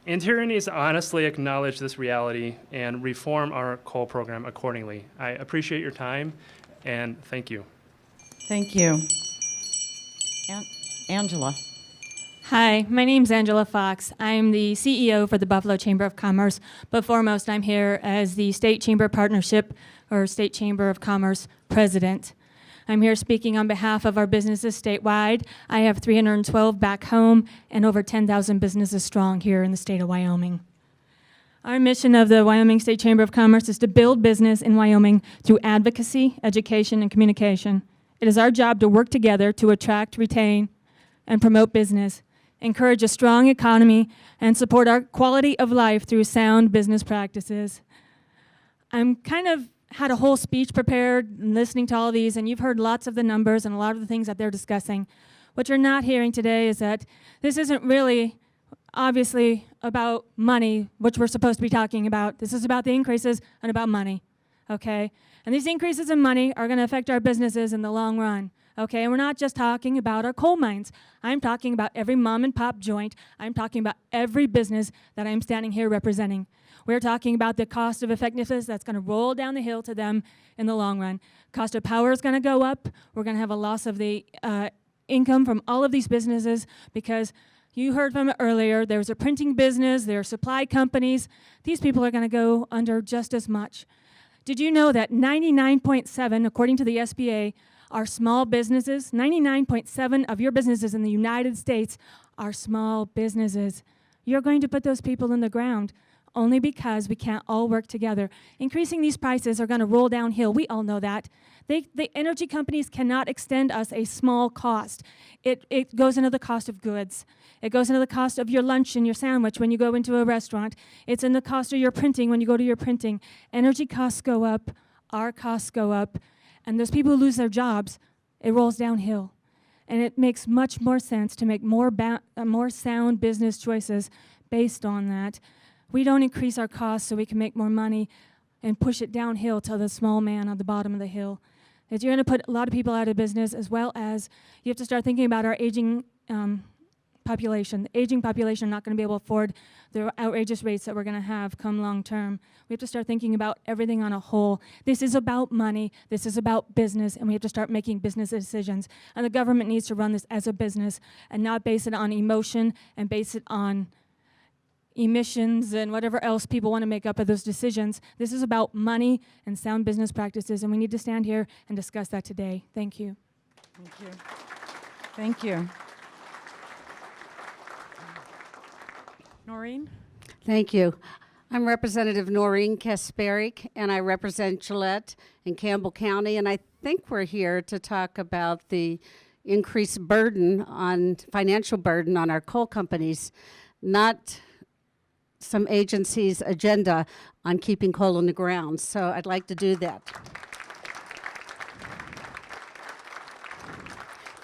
Interior needs to honestly acknowledge this reality and reform our coal program accordingly. I appreciate your time, and thank you. Thank you. Angela. Hi, my name's Angela Fox. I'm the CEO for the Buffalo Chamber of Commerce, but foremost, I'm here as the State Chamber Partnership or State Chamber of Commerce President. I'm here speaking on behalf of our businesses statewide. I have 312 back home and over 10,000 businesses strong here in the state of Wyoming. Our mission of the Wyoming State Chamber of Commerce is to build business in Wyoming through advocacy, education, and communication. It is our job to work together to attract, retain, and promote business, encourage a strong economy, and support our quality of life through sound business practices. I'm kind of had a whole speech prepared and listening to all of these, and you've heard lots of the numbers and a lot of the things that they're discussing. What you're not hearing today is that this isn't really, obviously, about money, which we're supposed to be talking about. This is about the increases and about money, okay? And these increases in money are going to affect our businesses in the long run, okay? And we're not just talking about our coal mines. I'm talking about every mom and pop joint. I'm talking about every business that I'm standing here representing. We're talking about the cost of effectiveness that's going to roll down the hill to them in the long run. Cost of power is going to go up. We're going to have a loss of the income from all of these businesses because you heard from it earlier, there's a printing business, there are supply companies. These people are going to go under just as much. Did you know that 99.7, according to the SBA, are small businesses? 99.7 of your businesses in the United States are small businesses. You're going to put those people in the ground. only because we can't all work together. Increasing these prices are going to roll downhill. We all know that. The energy companies cannot extend us a small cost. It goes into the cost of goods. It goes into the cost of your lunch and your sandwich when you go into a restaurant. It's in the cost of your printing when you go to your printing. Energy costs go up, our costs go up, and those people who lose their jobs, it rolls downhill. And it makes much more sense to make more sound business choices based on that. We don't increase our costs so we can make more money and push it downhill to the small man on the bottom of the hill. You're going to put a lot of people out of business, as well as you have to start thinking about our aging population. The aging population are not going to be able to afford the outrageous rates that we're going to have come long term. We have to start thinking about everything on a whole. This is about money. This is about business, and we have to start making business decisions. And the government needs to run this as a business and not base it on emotion and base it on emissions and whatever else people want to make up of those decisions. This is about money and sound business practices, and we need to stand here and discuss that today. Thank you. Thank you. Thank you. Noreen? Thank you. I'm Representative Noreen Kasperik, and I represent Gillette in Campbell County, and I think we're here to talk about the increased financial burden on our coal companies, not some agency's agenda on keeping coal in the ground. So I'd like to do that.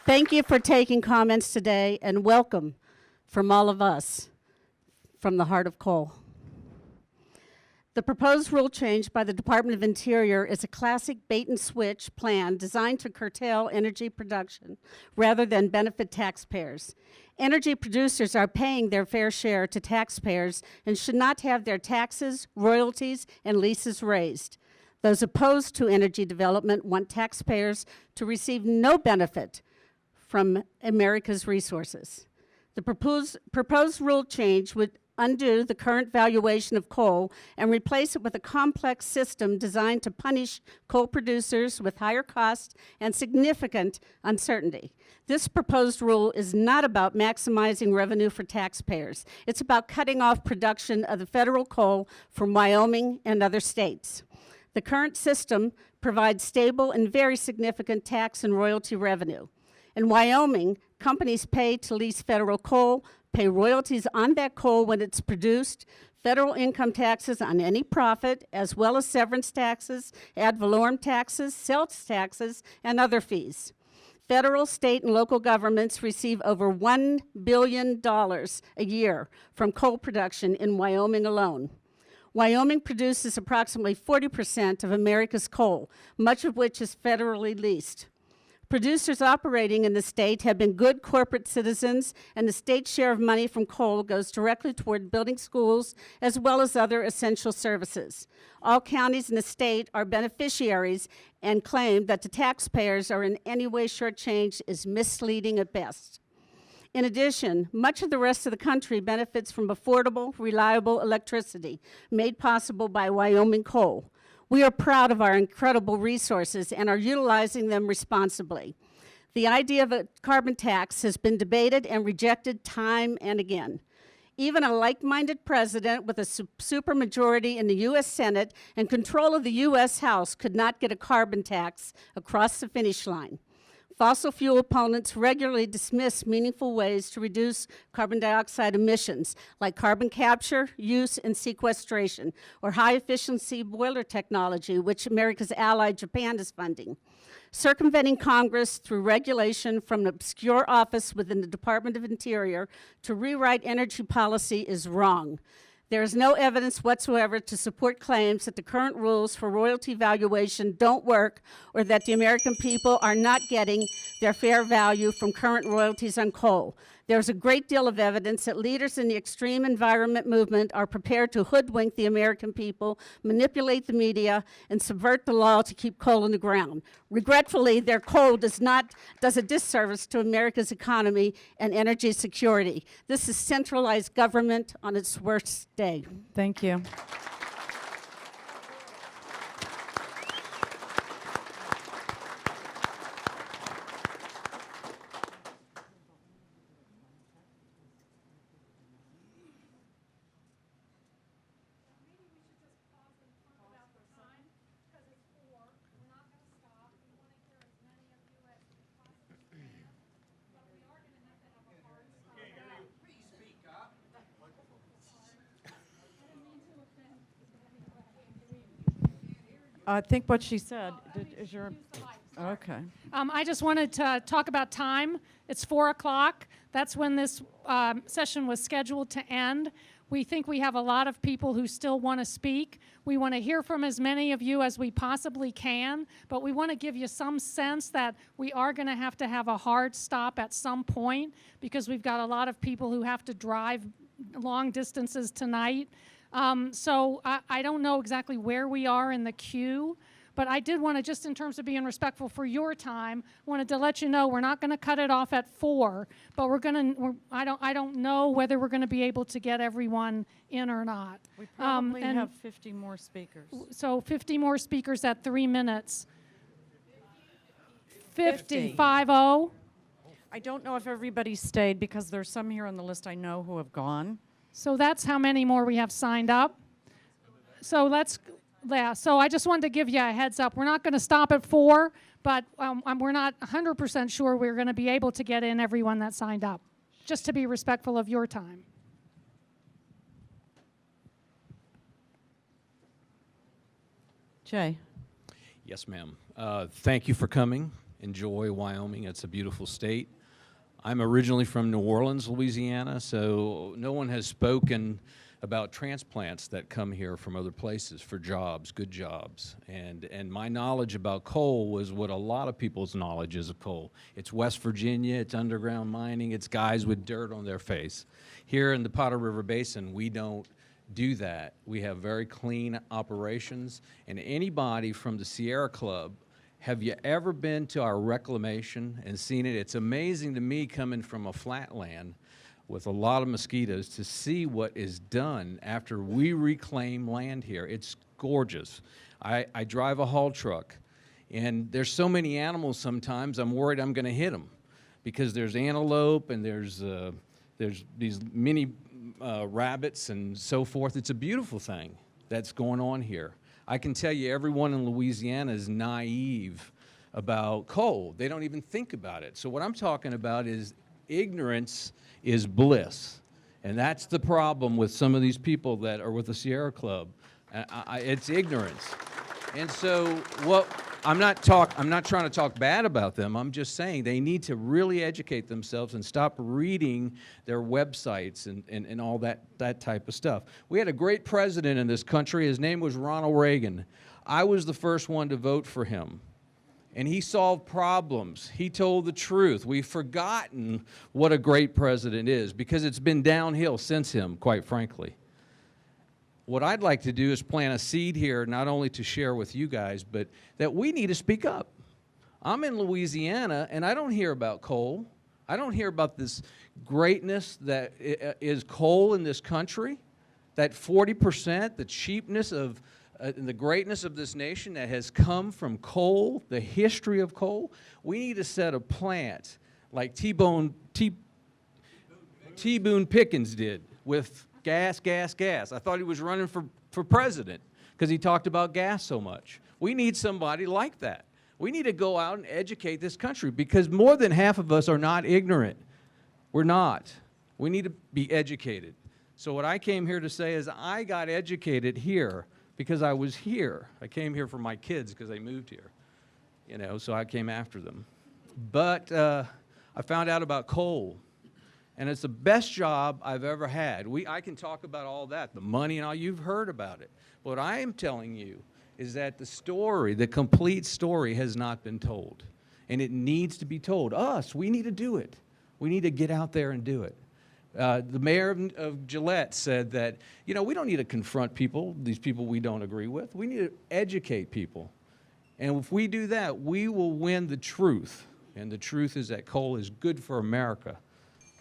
Thank you for taking comments today, and welcome from all of us from the heart of coal. The proposed rule change by the Department of Interior is a classic bait-and-switch plan designed to curtail energy production rather than benefit taxpayers. Energy producers are paying their fair share to taxpayers and should not have their taxes, royalties, and leases raised. Those opposed to energy development want taxpayers to receive no benefit from America's resources. The proposed rule change would undo the current valuation of coal and replace it with a complex system designed to punish coal producers with higher costs and significant uncertainty. This proposed rule is not about maximizing revenue for taxpayers. It's about cutting off production of the federal coal from Wyoming and other states. The current system provides stable and very significant tax and royalty revenue. In Wyoming, companies pay to lease federal coal, pay royalties on that coal when it's produced, federal income taxes on any profit, as well as severance taxes, ad valorem taxes, sales taxes, and other fees. Federal, state, and local governments receive over $1 billion a year from coal production in Wyoming alone. Wyoming produces approximately 40% of America's coal, much of which is federally leased. Producers operating in the state have been good corporate citizens, and the state's share of money from coal goes directly toward building schools as well as other essential services. All counties in the state are beneficiaries, and claim that the taxpayers are in any way shortchanged is misleading at best. In addition, much of the rest of the country benefits from affordable, reliable electricity made possible by Wyoming coal. We are proud of our incredible resources and are utilizing them responsibly. The idea of a carbon tax has been debated and rejected time and again. Even a like-minded president with a supermajority in the U.S. Senate and control of the U.S. House could not get a carbon tax across the finish line. Fossil fuel opponents regularly dismiss meaningful ways to reduce carbon dioxide emissions, like carbon capture, use, and sequestration, or high-efficiency boiler technology, which America's ally Japan is funding. Circumventing Congress through regulation from an obscure office within the Department of Interior to rewrite energy policy is wrong. There is no evidence whatsoever to support claims that the current rules for royalty valuation don't work, or that the American people are not getting their fair value from current royalties on coal. There's a great deal of evidence that leaders in the extreme environment movement are prepared to hoodwink the American people, manipulate the media, and subvert the law to keep coal in the ground. Regretfully, their coal does a disservice to America's economy and energy security. This is centralized government on its worst day. Thank you. I think what she said is your. Okay. I just wanted to talk about time. It's 4 o'clock. That's when this session was scheduled to end. We think we have a lot of people who still want to speak. We want to hear from as many of you as we possibly can, but we want to give you some sense that we are going to have a hard stop at some point because we've got a lot of people who have to drive long distances tonight. So I don't know exactly where we are in the queue, but I did want to, just in terms of being respectful for your time, wanted to let you know we're not going to cut it off at 4, but I don't know whether we're going to be able to get everyone in or not. We probably have 50 more speakers. So 50 more speakers at 3 minutes. 50. 50. I don't know if everybody stayed because there's some here on the list I know who have gone. So that's how many more we have signed up. So so I just wanted to give you a heads up. We're not going to stop at 4, but we're not 100% sure we're going to be able to get in everyone that signed up, just to be respectful of your time. Jay. Yes, ma'am. Thank you for coming. Enjoy Wyoming. It's a beautiful state. I'm originally from New Orleans, Louisiana, so no one has spoken about transplants that come here from other places for jobs, good jobs. And my knowledge about coal was what a lot of people's knowledge is of coal. It's West Virginia, it's underground mining, it's guys with dirt on their face. Here in the Powder River Basin, we don't do that. We have very clean operations, and anybody from the Sierra Club, have you ever been to our reclamation and seen it? It's amazing to me coming from a flatland with a lot of mosquitoes to see what is done after we reclaim land here. It's gorgeous. I drive a haul truck, and there's so many animals sometimes I'm worried I'm going to hit them because there's antelope and there's these mini rabbits and so forth. It's a beautiful thing that's going on here. I can tell you everyone in Louisiana is naive about coal. They don't even think about it. So what I'm talking about is ignorance is bliss. And that's the problem with some of these people that are with the Sierra Club. It's ignorance. And so I'm not trying to talk bad about them. I'm just saying they need to really educate themselves and stop reading their websites and all that type of stuff. We had a great president in this country. His name was Ronald Reagan. I was the first one to vote for him. And he solved problems. He told the truth. We've forgotten what a great president is because it's been downhill since him, quite frankly. What I'd like to do is plant a seed here, not only to share with you guys, but that we need to speak up. I'm in Louisiana, and I don't hear about coal. I don't hear about this greatness that is coal in this country, that 40%, the cheapness of the greatness of this nation that has come from coal, the history of coal. We need to set a plant like T. Boone Pickens did with gas. I thought he was running for president because he talked about gas so much. We need somebody like that. We need to go out and educate this country because more than half of us are not ignorant. We're not. We need to be educated. So what I came here to say is I got educated here because I was here. I came here for my kids because they moved here, so I came after them. But I found out about coal, and it's the best job I've ever had. I can talk about all that, the money and all, you've heard about it. What I am telling you is that the complete story has not been told, and it needs to be told. We need to do it. We need to get out there and do it. The mayor of Gillette said that, we don't need to confront these people we don't agree with. We need to educate people. And if we do that, we will win the truth. And the truth is that coal is good for America.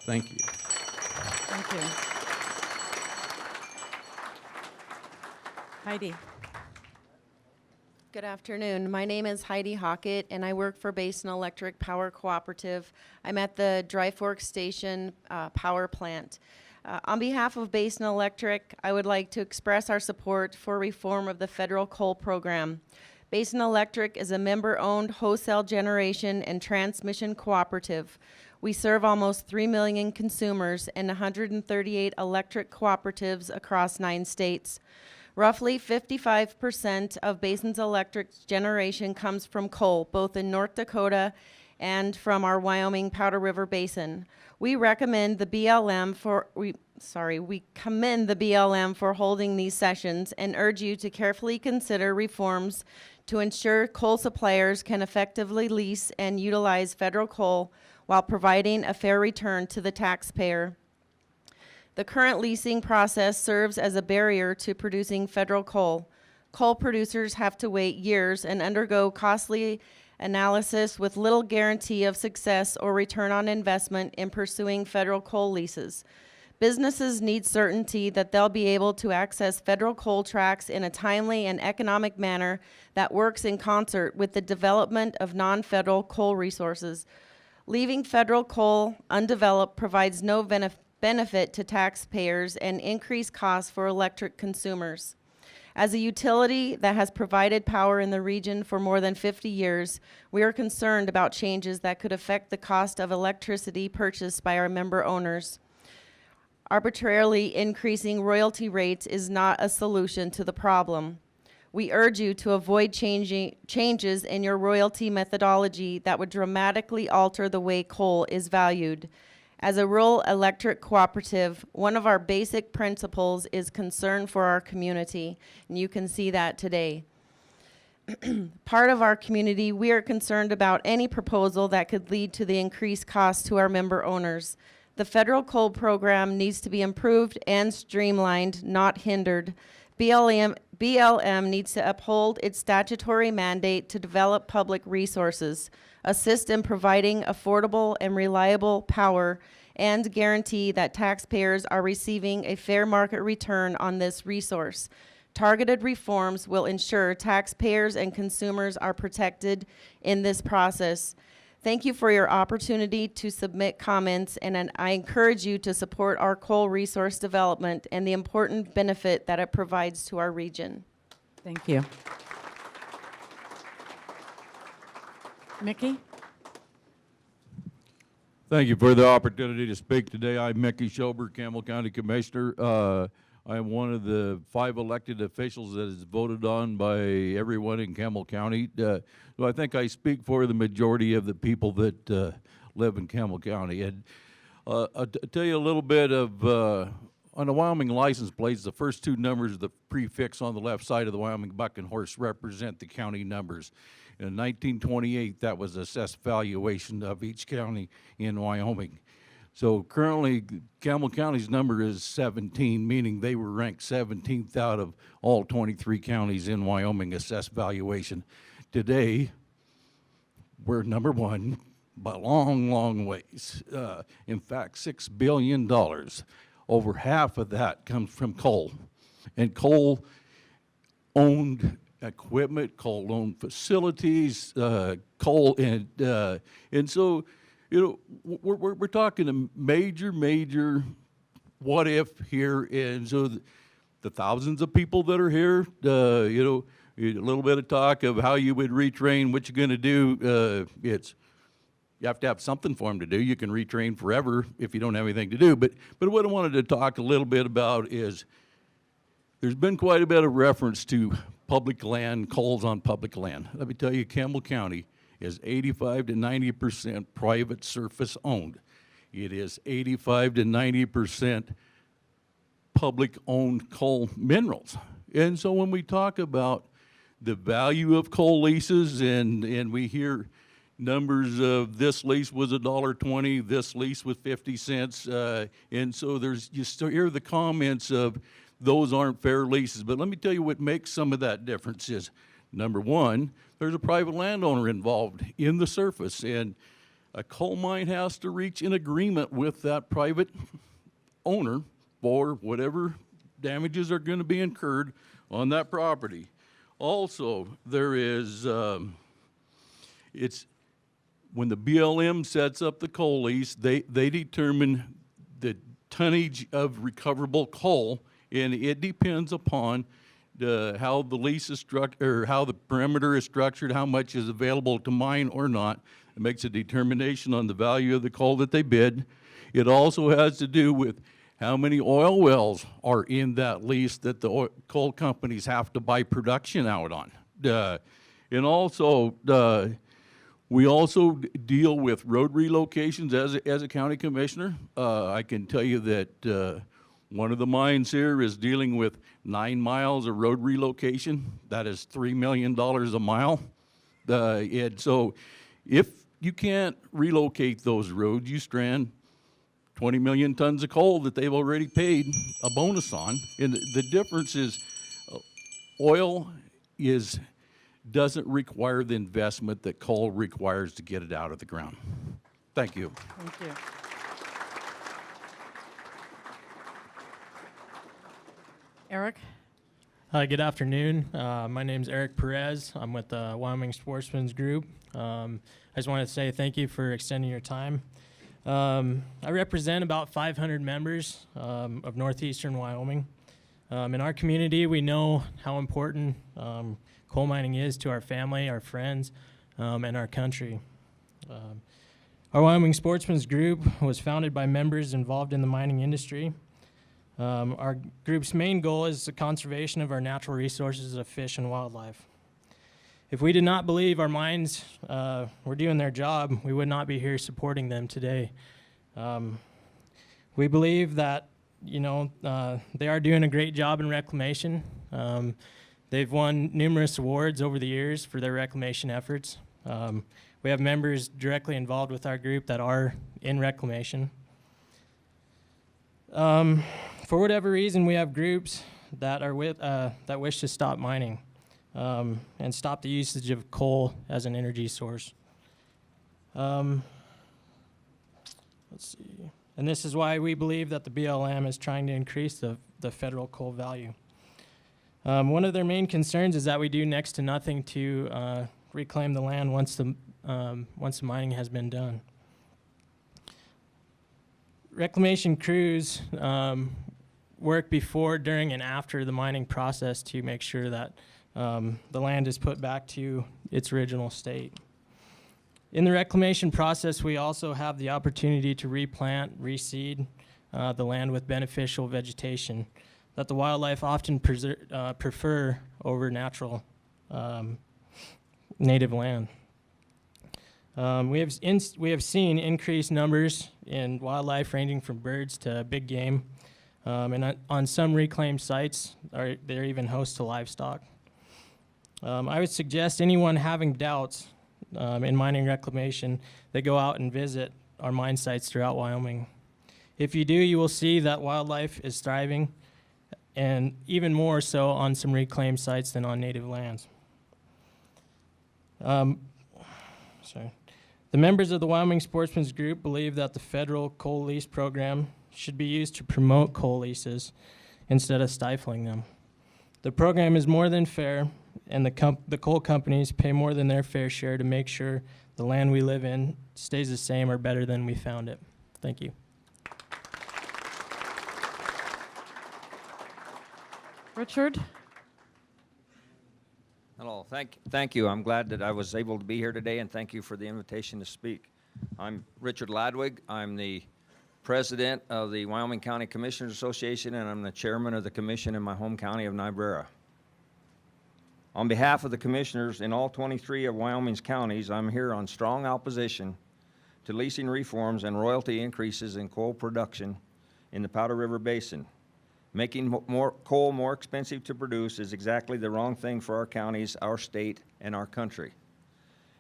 Thank you. Thank you. Heidi. Good afternoon. My name is Heidi Hockett, and I work for Basin Electric Power Cooperative. I'm at the Dry Fork Station power plant. On behalf of Basin Electric, I would like to express our support for reform of the federal coal program. Basin Electric is a member-owned wholesale generation and transmission cooperative. We serve almost 3 million consumers and 138 electric cooperatives across 9 states. Roughly 55% of Basin's electric generation comes from coal, both in North Dakota and from our Wyoming Powder River Basin. We commend the BLM for holding these sessions and urge you to carefully consider reforms to ensure coal suppliers can effectively lease and utilize federal coal while providing a fair return to the taxpayer. The current leasing process serves as a barrier to producing federal coal. Coal producers have to wait years and undergo costly analysis with little guarantee of success or return on investment in pursuing federal coal leases. Businesses need certainty that they'll be able to access federal coal tracts in a timely and economic manner that works in concert with the development of non-federal coal resources. Leaving federal coal undeveloped provides no benefit to taxpayers and increased costs for electric consumers. As a utility that has provided power in the region for more than 50 years, we are concerned about changes that could affect the cost of electricity purchased by our member owners. Arbitrarily increasing royalty rates is not a solution to the problem. We urge you to avoid changes in your royalty methodology that would dramatically alter the way coal is valued. As a rural electric cooperative, one of our basic principles is concern for our community, and you can see that today. Part of our community, we are concerned about any proposal that could lead to the increased cost to our member owners. The federal coal program needs to be improved and streamlined, not hindered. BLM needs to uphold its statutory mandate to develop public resources, assist in providing affordable and reliable power, and guarantee that taxpayers are receiving a fair market return on this resource. Targeted reforms will ensure taxpayers and consumers are protected in this process. Thank you for your opportunity to submit comments, and I encourage you to support our coal resource development and the important benefit that it provides to our region. Thank you. Mickey? Thank you for the opportunity to speak today. I'm Mickey Schober, Campbell County Commissioner. I am one of the 5 elected officials that is voted on by everyone in Campbell County. So I think I speak for the majority of the people that live in Campbell County. And I'll tell you a little bit of, on the Wyoming license plates, the first 2 numbers of the prefix on the left side of the Wyoming buck and horse represent the county numbers. In 1928, that was assessed valuation of each county in Wyoming. So currently, Campbell County's number is 17, meaning they were ranked 17th out of all 23 counties in Wyoming assessed valuation. Today, we're number 1 by a long, long ways. In fact, $6 billion. Over half of that comes from coal. And coal-owned equipment, coal-owned facilities, coal, and so, you know, we're talking a major what if here, and so the thousands of people that are here, you know, a little bit of talk of how you would retrain, what you're going to do. You have to have something for them to do. You can retrain forever if you don't have anything to do. But what I wanted to talk a little bit about is there's been quite a bit of reference to public land, coals on public land. Let me tell you, Campbell County is 85 to 90% private surface owned. It is 85 to 90% public owned coal minerals. And so when we talk about the value of coal leases and we hear numbers of this lease was $1.20, this lease was 50 cents, and so you still hear the comments of those aren't fair leases. But let me tell you what makes some of that difference is, number 1, there's a private landowner involved in the surface, and a coal mine has to reach an agreement with that private owner for whatever damages are going to be incurred on that property. Also, there is, it's when the BLM sets up the coal lease, they determine the tonnage of recoverable coal, and it depends upon how the lease is structured, or how the perimeter is structured, how much is available to mine or not. It makes a determination on the value of the coal that they bid. It also has to do with how many oil wells are in that lease that the coal companies have to buy production out on. And also, we also deal with road relocations as a county commissioner. I can tell you that one of the mines here is dealing with 9 miles of road relocation. That is $3 million a mile. And so if you can't relocate those roads, you strand 20 million tons of coal that they've already paid a bonus on. And the difference is oil doesn't require the investment that coal requires to get it out of the ground. Thank you. Thank you. Eric? Hi, good afternoon. My name is Eric Perez. I'm with the Wyoming Sportsman's Group. I just wanted to say thank you for extending your time. I represent about 500 members of northeastern Wyoming. In our community, we know how important coal mining is to our family, our friends, and our country. Our Wyoming Sportsman's Group was founded by members involved in the mining industry. Our group's main goal is the conservation of our natural resources of fish and wildlife. If we did not believe our mines were doing their job, we would not be here supporting them today. We believe that, they are doing a great job in reclamation. They've won numerous awards over the years for their reclamation efforts. We have members directly involved with our group that are in reclamation. For whatever reason, we have groups that are that wish to stop mining and stop the usage of coal as an energy source. Let's see. And this is why we believe that the BLM is trying to increase the federal coal value. One of their main concerns is that we do next to nothing to reclaim the land once the mining has been done. Reclamation crews work before, during, and after the mining process to make sure that the land is put back to its original state. In the reclamation process, we also have the opportunity to replant, reseed the land with beneficial vegetation that the wildlife often prefer over natural native land. We have seen increased numbers in wildlife ranging from birds to big game, and on some reclaimed sites, they're even host to livestock. I would suggest anyone having doubts in mining reclamation, they go out and visit our mine sites throughout Wyoming. If you do, you will see that wildlife is thriving, and even more so on some reclaimed sites than on native lands. The members of the Wyoming Sportsman's Group believe that the federal coal lease program should be used to promote coal leases instead of stifling them. The program is more than fair, and the coal companies pay more than their fair share to make sure the land we live in stays the same or better than we found it. Thank you. Richard? Hello, thank you. I'm glad that I was able to be here today, and thank you for the invitation to speak. I'm Richard Ladwig. I'm the president of the Wyoming County Commissioners Association, and I'm the chairman of the commission in my home county of Niobrara. On behalf of the commissioners in all 23 of Wyoming's counties, I'm here on strong opposition to leasing reforms and royalty increases in coal production in the Powder River Basin. Making coal more expensive to produce is exactly the wrong thing for our counties, our state, and our country.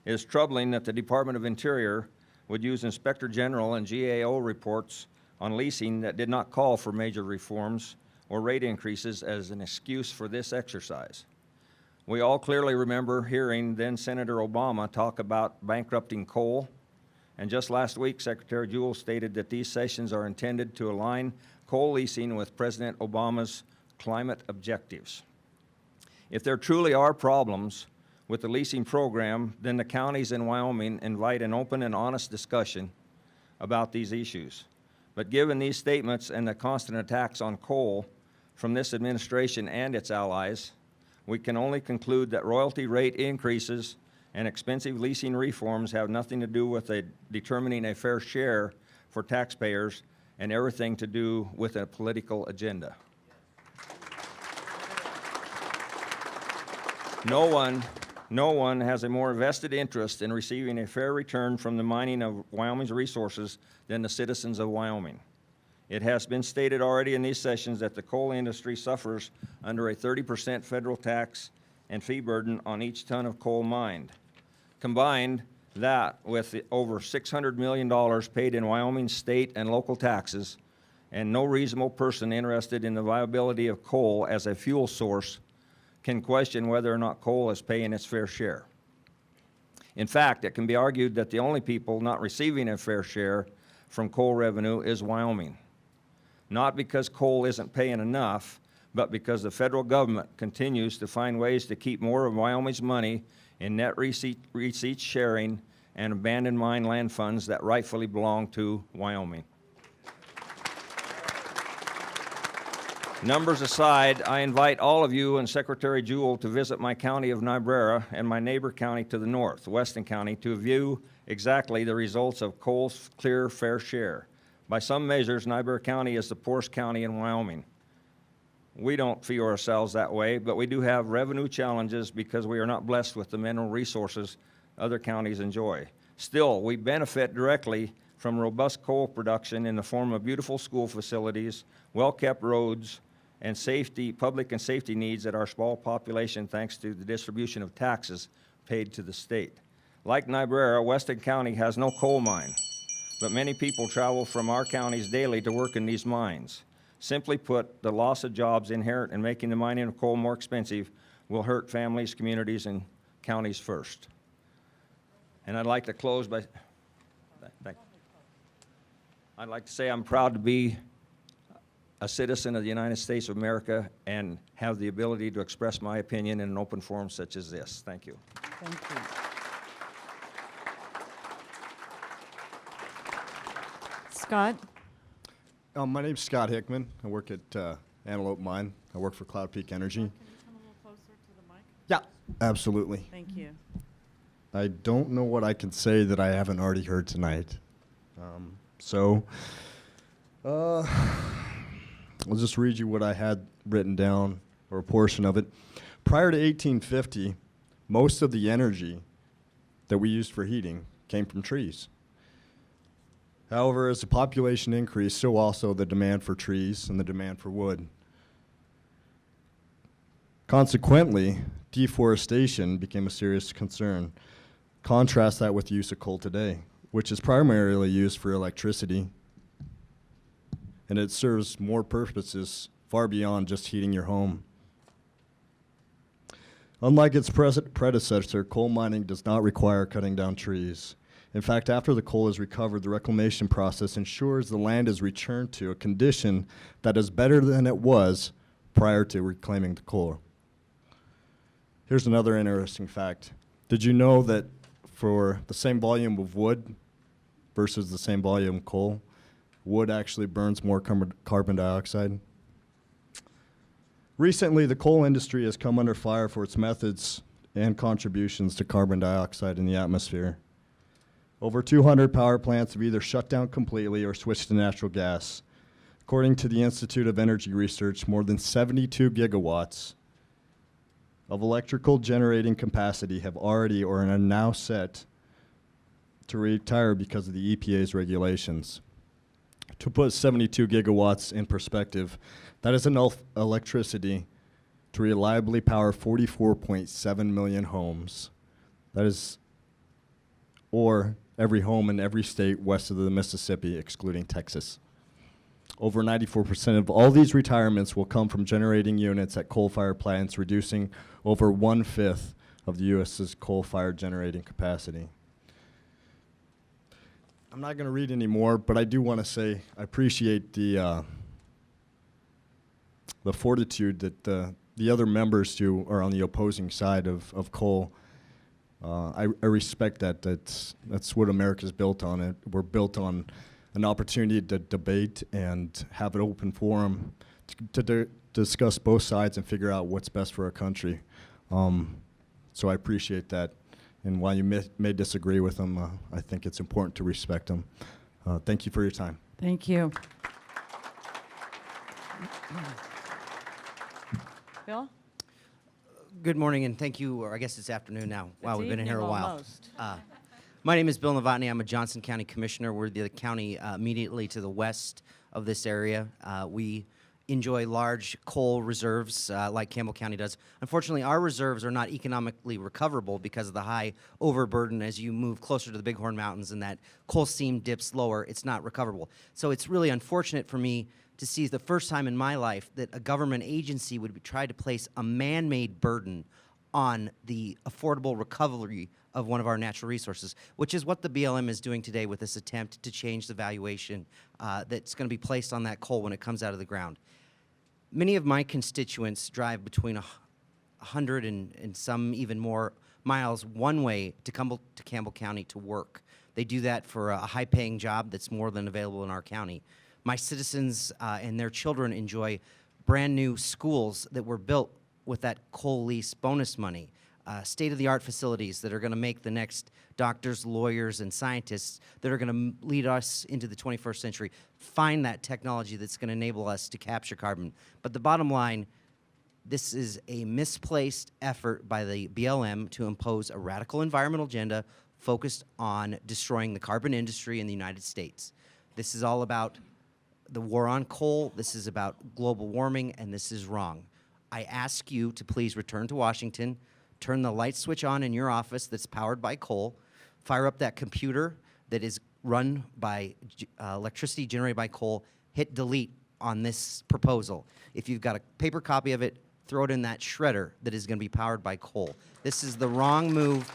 It is troubling that the Department of Interior would use Inspector General and GAO reports on leasing that did not call for major reforms or rate increases as an excuse for this exercise. We all clearly remember hearing then Senator Obama talk about bankrupting coal, and just last week Secretary Jewell stated that these sessions are intended to align coal leasing with President Obama's climate objectives. If there truly are problems with the leasing program, then the counties in Wyoming invite an open and honest discussion about these issues. But given these statements and the constant attacks on coal from this administration and its allies, we can only conclude that royalty rate increases and expensive leasing reforms have nothing to do with determining a fair share for taxpayers and everything to do with a political agenda. No one has a more vested interest in receiving a fair return from the mining of Wyoming's resources than the citizens of Wyoming. It has been stated already in these sessions that the coal industry suffers under a 30% federal tax and fee burden on each ton of coal mined. Combined that with the over $600 million paid in Wyoming state and local taxes, and no reasonable person interested in the viability of coal as a fuel source can question whether or not coal is paying its fair share. In fact, it can be argued that the only people not receiving a fair share from coal revenue is Wyoming. Not because coal isn't paying enough, but because the federal government continues to find ways to keep more of Wyoming's money in net receipt sharing and abandoned mine land funds that rightfully belong to Wyoming. Numbers aside, I invite all of you and Secretary Jewell to visit my county of Niobrara and my neighbor county to the north, Weston County, to view exactly the results of coal's clear, fair share. By some measures, Niobrara County is the poorest county in Wyoming. We don't feel ourselves that way, but we do have revenue challenges because we are not blessed with the mineral resources other counties enjoy. Still, we benefit directly from robust coal production in the form of beautiful school facilities, well-kept roads, and safety, public and safety needs at our small population thanks to the distribution of taxes paid to the state. Like Niobrara, Weston County has no coal mine, but many people travel from our counties daily to work in these mines. Simply put, the loss of jobs inherent in making the mining of coal more expensive will hurt families, communities, and counties first. And I'd like to close by, I'd like to say I'm proud to be a citizen of the United States of America and have the ability to express my opinion in an open forum such as this. Thank you. Thank you. Scott? My name's Scott Hickman. I work at Antelope Mine. I work for Cloud Peak Energy. Can you come a little closer to the mic? Yeah, absolutely. Thank you. I don't know what I can say that I haven't already heard tonight. I'll just read you what I had written down, or a portion of it. Prior to 1850, most of the energy that we used for heating came from trees. However, as the population increased, so also the demand for trees and the demand for wood. Consequently, deforestation became a serious concern. Contrast that with the use of coal today, which is primarily used for electricity, and it serves more purposes far beyond just heating your home. Unlike its predecessor, coal mining does not require cutting down trees. In fact, after the coal is recovered, the reclamation process ensures the land is returned to a condition that is better than it was prior to reclaiming the coal. Here's another interesting fact. Did you know that for the same volume of wood versus the same volume of coal, wood actually burns more carbon dioxide? Recently, the coal industry has come under fire for its methods and contributions to carbon dioxide in the atmosphere. Over 200 power plants have either shut down completely or switched to natural gas. According to the Institute of Energy Research, more than 72 gigawatts of electrical generating capacity have already or are now set to retire because of the EPA's regulations. To put 72 gigawatts in perspective, that is enough electricity to reliably power 44.7 million homes. That is, or every home in every state west of the Mississippi, excluding Texas. Over 94% of all these retirements will come from generating units at coal-fired plants, reducing over 1/5 of the U.S.'s coal-fired generating capacity. I'm not going to read any more, but I do want to say I appreciate the fortitude that the other members who are on the opposing side of coal. I respect that. That's what America's built on. We're built on an opportunity to debate and have an open forum to discuss both sides and figure out what's best for our country. So I appreciate that. And while you may disagree with them, I think it's important to respect them. Thank you for your time. Thank you. Bill? Good morning, and thank you, or I guess it's afternoon now. Wow, It's we've been in here a evening while. almost. My name is Bill Novotny. I'm a Johnson County Commissioner. We're the county immediately to the west of this area. We enjoy large coal reserves like Campbell County does. Unfortunately, our reserves are not economically recoverable because of the high overburden. As you move closer to the Bighorn Mountains and that coal seam dips lower, it's not recoverable. So it's really unfortunate for me to see the first time in my life that a government agency would try to place a man-made burden on the affordable recovery of one of our natural resources, which is what the BLM is doing today with this attempt to change the valuation that's going to be placed on that coal when it comes out of the ground. Many of my constituents drive between 100 and some even more miles one way to come to Campbell County to work. They do that for a high-paying job that's more than available in our county. My citizens and their children enjoy brand new schools that were built with that coal lease bonus money, state-of-the-art facilities that are going to make the next doctors, lawyers, and scientists that are going to lead us into the 21st century find that technology that's going to enable us to capture carbon. But the bottom line, this is a misplaced effort by the BLM to impose a radical environmental agenda focused on destroying the carbon industry in the United States. This is all about the war on coal, this is about global warming, and this is wrong. I ask you to please return to Washington, turn the light switch on in your office that's powered by coal, fire up that computer that is run by electricity generated by coal, hit delete on this proposal. If you've got a paper copy of it, throw it in that shredder that is going to be powered by coal. This is the wrong move.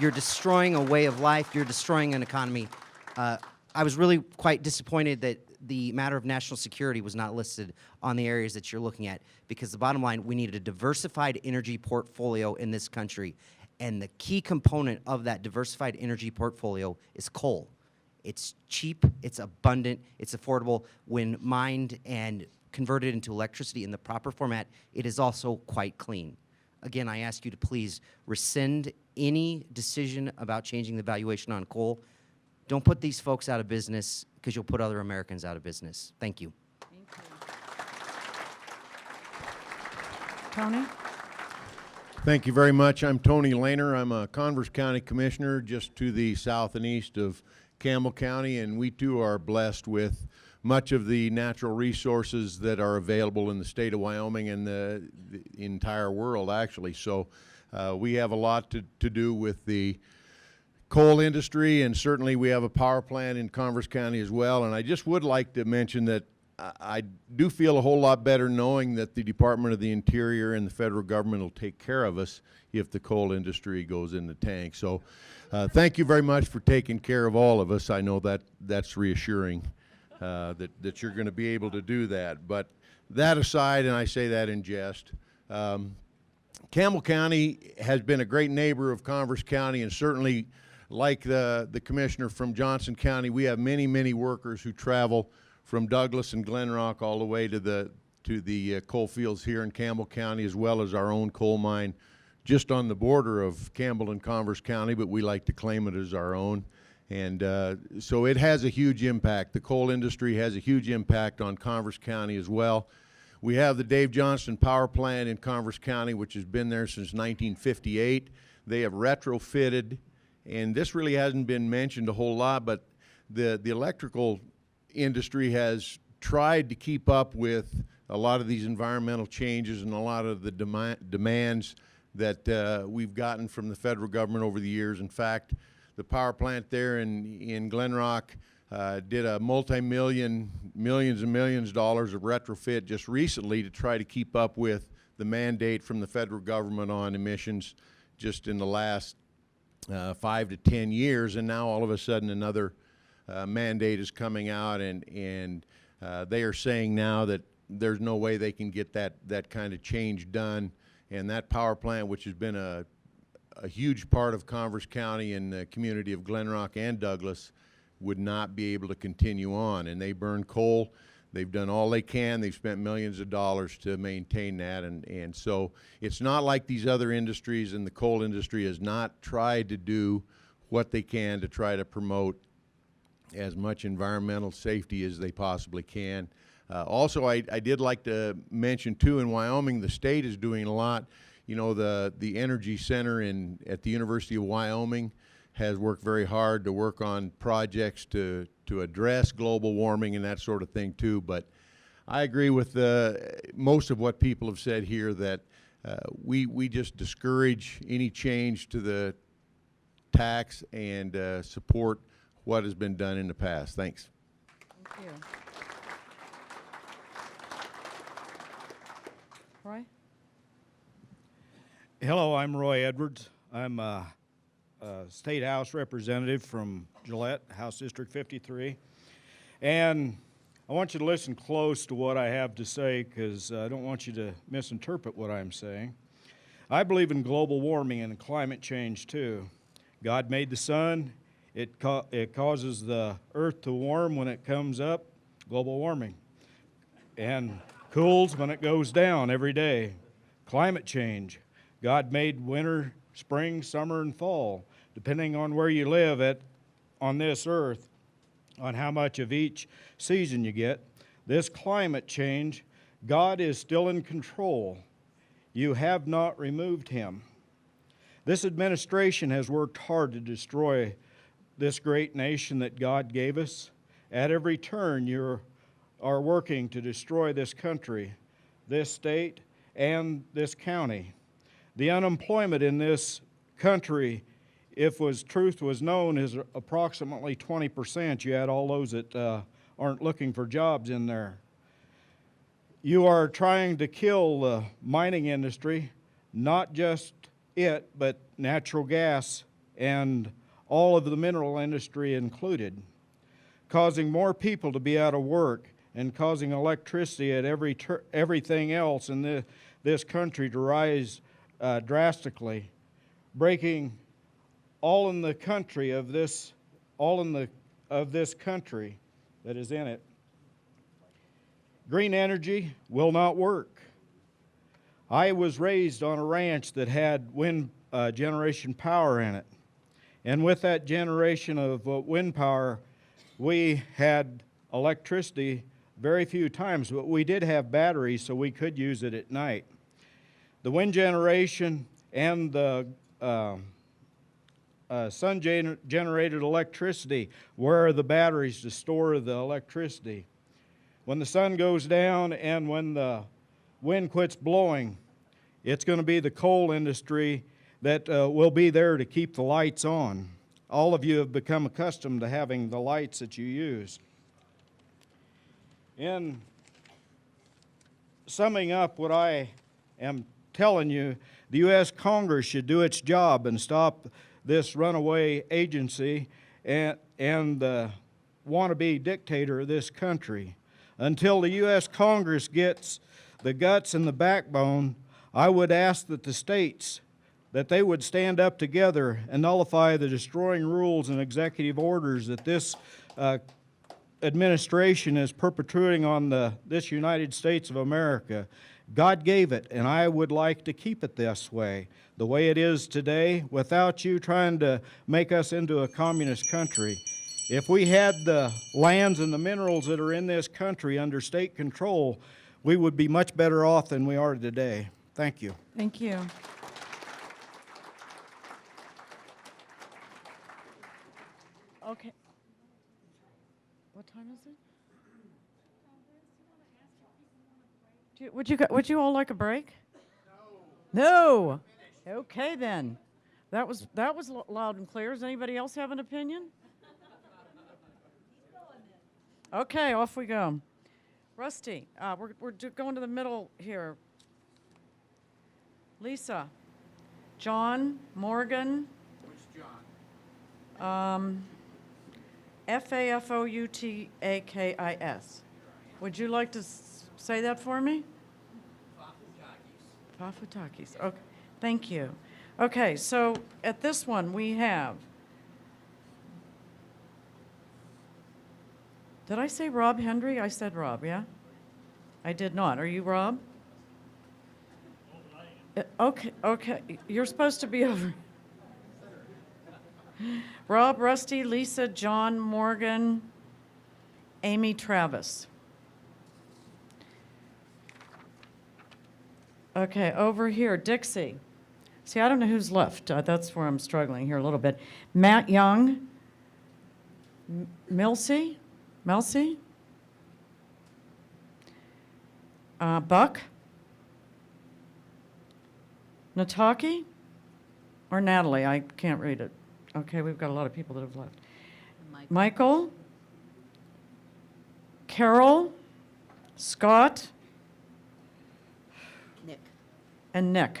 You're destroying a way of life. You're destroying an economy. I was really quite disappointed that the matter of national security was not listed on the areas that you're looking at, because the bottom line, we need a diversified energy portfolio in this country, and the key component of that diversified energy portfolio is coal. It's cheap, it's abundant, it's affordable. When mined and converted into electricity in the proper format, it is also quite clean. Again, I ask you to please rescind any decision about changing the valuation on coal. Don't put these folks out of business, because you'll put other Americans out of business. Thank you. Thank you. Tony? Thank you very much. I'm Tony Lehner. I'm a Converse County Commissioner just to the south and east of Campbell County, and we too are blessed with much of the natural resources that are available in the state of Wyoming and the entire world, actually. So we have a lot to do with the coal industry, and certainly we have a power plant in Converse County as well. And I just would like to mention that I do feel a whole lot better knowing that the Department of the Interior and the federal government will take care of us if the coal industry goes in the tank. So thank you very much for taking care of all of us. I know that that's reassuring that you're going to be able to do that. But that aside, and I say that in jest, Campbell County has been a great neighbor of Converse County, and certainly like the commissioner from Johnson County, we have many, many workers who travel from Douglas and Glen Rock all the way to the coal fields here in Campbell County, as well as our own coal mine just on the border of Campbell and Converse County, but we like to claim it as our own. And so it has a huge impact. The coal industry has a huge impact on Converse County as well. We have the Dave Johnston Power Plant in Converse County, which has been there since 1958. They have retrofitted, and this really hasn't been mentioned a whole lot, but the electrical industry has tried to keep up with a lot of these environmental changes and a lot of the demands that we've gotten from the federal government over the years. In fact, the power plant there in Glen Rock did a millions and millions of dollars of retrofit just recently to try to keep up with the mandate from the federal government on emissions just in the last 5 to 10 years, and now all of a sudden another mandate is coming out, and they are saying now that there's no way they can get that kind of change done, and that power plant, which has been a huge part of Converse County and the community of Glen Rock and Douglas, would not be able to continue on. And they burn coal. They've done all they can. They've spent millions of dollars to maintain that. And so it's not like these other industries, and the coal industry has not tried to do what they can to try to promote as much environmental safety as they possibly can. Also, I did like to mention too, in Wyoming, the state is doing a lot. You know, the Energy Center at the University of Wyoming has worked very hard to work on projects to address global warming and that sort of thing too. But I agree with most of what people have said here, that we just discourage any change to the tax and support what has been done in the past. Thanks. Thank you. Roy? Hello, I'm Roy Edwards. I'm a State House representative from Gillette, House District 53. And I want you to listen close to what I have to say, because I don't want you to misinterpret what I'm saying. I believe in global warming and climate change too. God made the sun. It causes the earth to warm when it comes up, global warming, and cools when it goes down every day. Climate change. God made winter, spring, summer, and fall, depending on where you live on this earth, on how much of each season you get. This climate change, God is still in control. You have not removed him. This administration has worked hard to destroy this great nation that God gave us. At every turn, you are working to destroy this country, this state, and this county. The unemployment in this country, if truth was known, is approximately 20%. You add all those that aren't looking for jobs in there. You are trying to kill the mining industry, not just it, but natural gas and all of the mineral industry included, causing more people to be out of work and causing electricity at everything else in this country to rise drastically, breaking all in the country of this, of this country that is in it. Green energy will not work. I was raised on a ranch that had wind generation power in it. And with that generation of wind power, we had electricity very few times, but we did have batteries, so we could use it at night. The wind generation and the sun-generated electricity, where are the batteries to store the electricity? When the sun goes down and when the wind quits blowing, it's going to be the coal industry that will be there to keep the lights on. All of you have become accustomed to having the lights that you use. In summing up what I am telling you, the U.S. Congress should do its job and stop this runaway agency and the wannabe dictator of this country. Until the U.S. Congress gets the guts and the backbone, I would ask that the states, that they would stand up together and nullify the destroying rules and executive orders that this administration is perpetuating on this United States of America. God gave it, and I would like to keep it this way, the way it is today, without you trying to make us into a communist country. If we had the lands and the minerals that are in this country under state control, we would be much better off than we are today. Thank you. Thank you. Okay. What time is it? Would you all like a break? No. No. Okay then. That was loud and clear. Does anybody else have an opinion? Okay, off we go. Rusty, we're going to the middle here. Lisa, John, Morgan. Which John? F-A-F-O-U-T-A-K-I-S. Would you like to say that for me? Fafutakis. Okay, thank you. Okay, so at this one we have, did I say Rob Hendry? I said Rob, yeah? I did not. Are you Rob? Okay. You're supposed to be over. Rob, Rusty, Lisa, John, Morgan, Amy, Travis. Okay, over here, Dixie. See, I don't know who's left. That's where I'm struggling here a little bit. Matt Young, Milsey, Buck, Nataki, or Natalie? I can't read it. Okay, we've got a lot of people that have left. Michael, Carol, Scott, Nick. and Nick.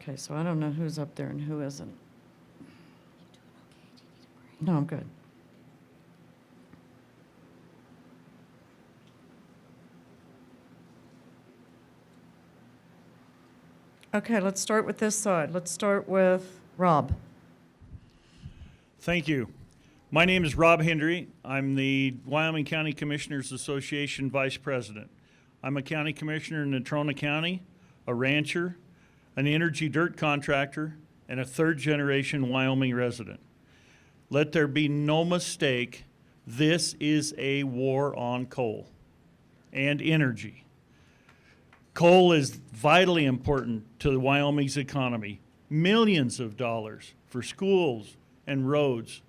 Okay, so I don't know who's up there and who isn't. No, I'm good. Okay, let's start with this side. Let's start with Rob. Thank you. My name is Rob Hendry. I'm the Wyoming County Commissioners Association Vice President. I'm a county commissioner in Natrona County, a rancher, an energy dirt contractor, and a third-generation Wyoming resident. Let there be no mistake, this is a war on coal and energy. Coal is vitally important to Wyoming's economy. Millions of dollars for schools and roads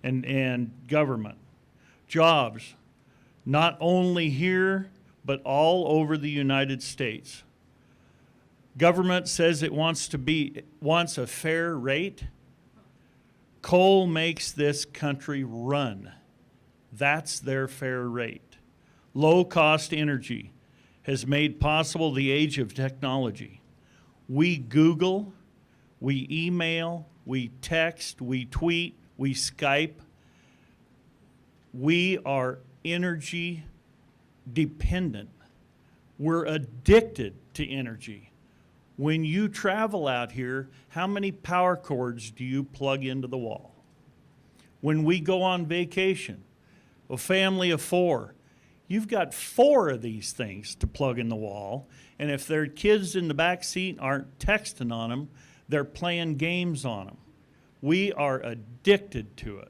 and government. Jobs, not only here, but all over the United States. Government says it wants a fair rate. Coal makes this country run. That's their fair rate. Low-cost energy has made possible the age of technology. We Google, we email, we text, we tweet, we Skype. We are energy dependent. We're addicted to energy. When you travel out here, how many power cords do you plug into the wall? When we go on vacation, a family of 4, you've got 4 of these things to plug in the wall, and if their kids in the back seat aren't texting on them, they're playing games on them. We are addicted to it.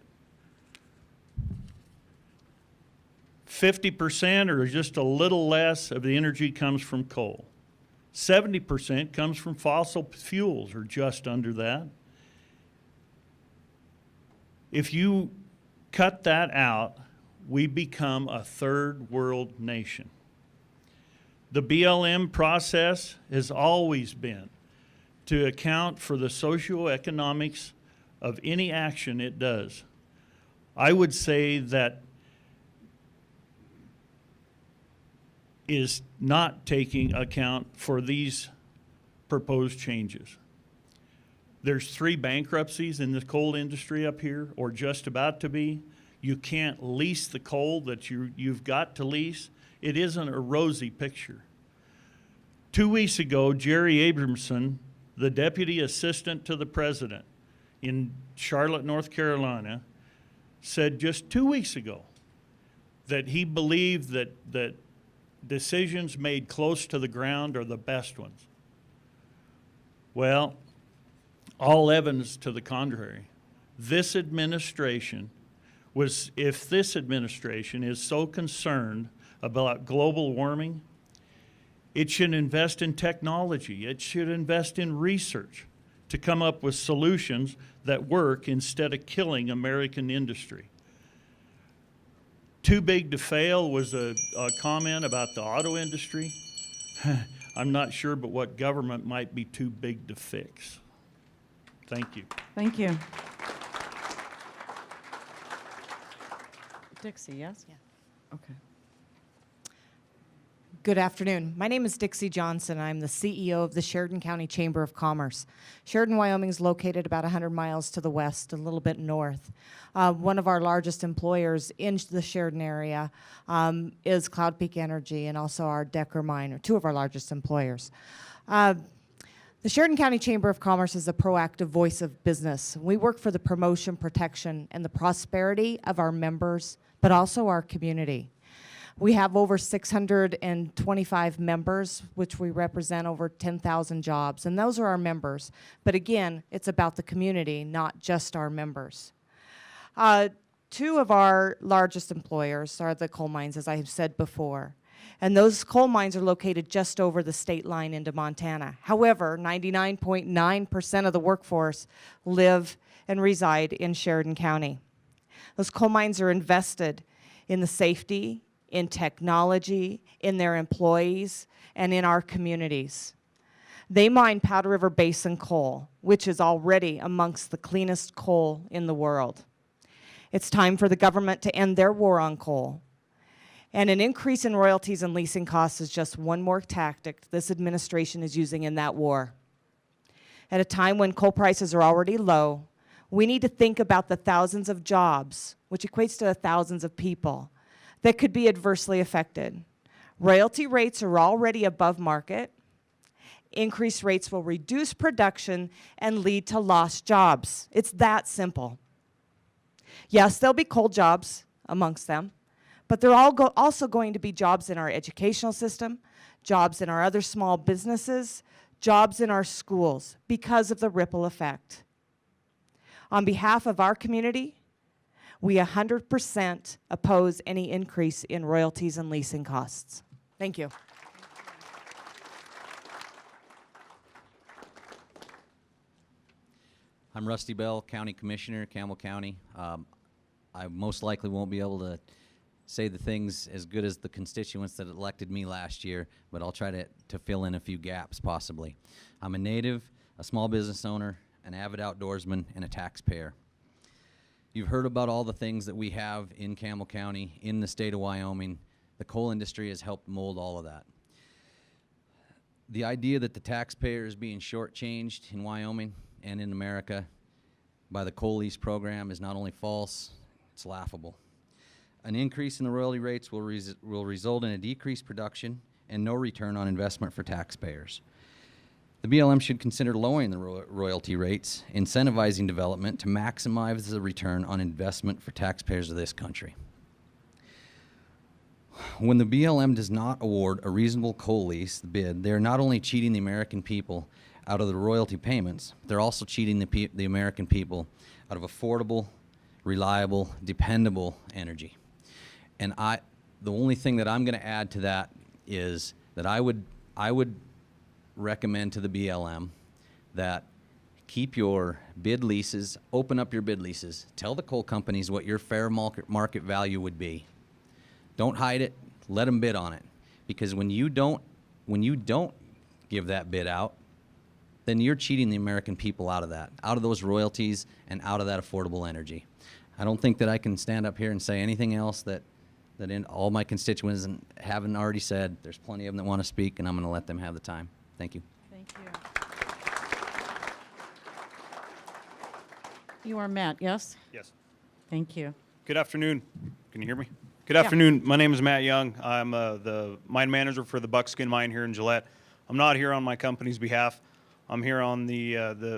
50% or just a little less of the energy comes from coal. 70% comes from fossil fuels, or just under that. If you cut that out, we become a third world nation. The BLM process has always been to account for the socioeconomics of any action it does. I would say that is not taking account for these proposed changes. There's 3 bankruptcies in the coal industry up here, or just about to be. You can't lease the coal that you've got to lease. It isn't a rosy picture. 2 weeks ago, Jerry Abramson, the Deputy Assistant to the President in Charlotte, North Carolina, said just 2 weeks ago that he believed that decisions made close to the ground are the best ones. Well, all evidence to the contrary. This administration if this administration is so concerned about global warming, it should invest in technology. It should invest in research to come up with solutions that work instead of killing American industry. Too big to fail was a comment about the auto industry. I'm not sure, but what government might be too big to fix. Thank you. Thank you. Dixie, yes? Yeah. Okay. Good afternoon. My name is Dixie Johnson. I'm the CEO of the Sheridan County Chamber of Commerce. Sheridan, Wyoming is located about 100 miles to the west, a little bit north. One of our largest employers in the Sheridan area is Cloud Peak Energy, and also our Decker Mine, are 2 of our largest employers. The Sheridan County Chamber of Commerce is a proactive voice of business. We work for the promotion, protection, and the prosperity of our members, but also our community. We have over 625 members, which we represent over 10,000 jobs, and those are our members. But again, it's about the community, not just our members. 2 of our largest employers are the coal mines, as I have said before. And those coal mines are located just over the state line into Montana. However, 99.9% of the workforce live and reside in Sheridan County. Those coal mines are invested in the safety, in technology, in their employees, and in our communities. They mine Powder River Basin coal, which is already amongst the cleanest coal in the world. It's time for the government to end their war on coal. And an increase in royalties and leasing costs is just one more tactic this administration is using in that war. At a time when coal prices are already low, we need to think about the thousands of jobs, which equates to thousands of people, that could be adversely affected. Royalty rates are already above market. Increased rates will reduce production and lead to lost jobs. It's that simple. Yes, there'll be coal jobs amongst them, but there are also going to be jobs in our educational system, jobs in our other small businesses, jobs in our schools because of the ripple effect. On behalf of our community, we 100% oppose any increase in royalties and leasing costs. Thank you. I'm Rusty Bell, County Commissioner, Campbell County. I most likely won't be able to say the things as good as the constituents that elected me last year, but I'll try to fill in a few gaps possibly. I'm a native, a small business owner, an avid outdoorsman, and a taxpayer. You've heard about all the things that we have in Campbell County, in the state of Wyoming. The coal industry has helped mold all of that. The idea that the taxpayer is being shortchanged in Wyoming and in America by the coal lease program is not only false, it's laughable. An increase in the royalty rates will result in a decreased production and no return on investment for taxpayers. The BLM should consider lowering the royalty rates, incentivizing development to maximize the return on investment for taxpayers of this country. When the BLM does not award a reasonable coal lease bid, they're not only cheating the American people out of the royalty payments, they're also cheating the American people out of affordable, reliable, dependable energy. And the only thing that I'm going to add to that is that I would recommend to the BLM that keep your bid leases, open up your bid leases, tell the coal companies what your fair market value would be. Don't hide it, let them bid on it. Because when you don't give that bid out, then you're cheating the American people out of that, out of those royalties and out of that affordable energy. I don't think that I can stand up here and say anything else that in all my constituents haven't already said. There's plenty of them that want to speak, and I'm going to let them have the time. Thank you. Thank you. You are Matt, yes? Yes. Thank you. Good afternoon. Can you hear me? Good Yeah. afternoon. My name is Matt Young. I'm the mine manager for the Buckskin Mine here in Gillette. I'm not here on my company's behalf. I'm here on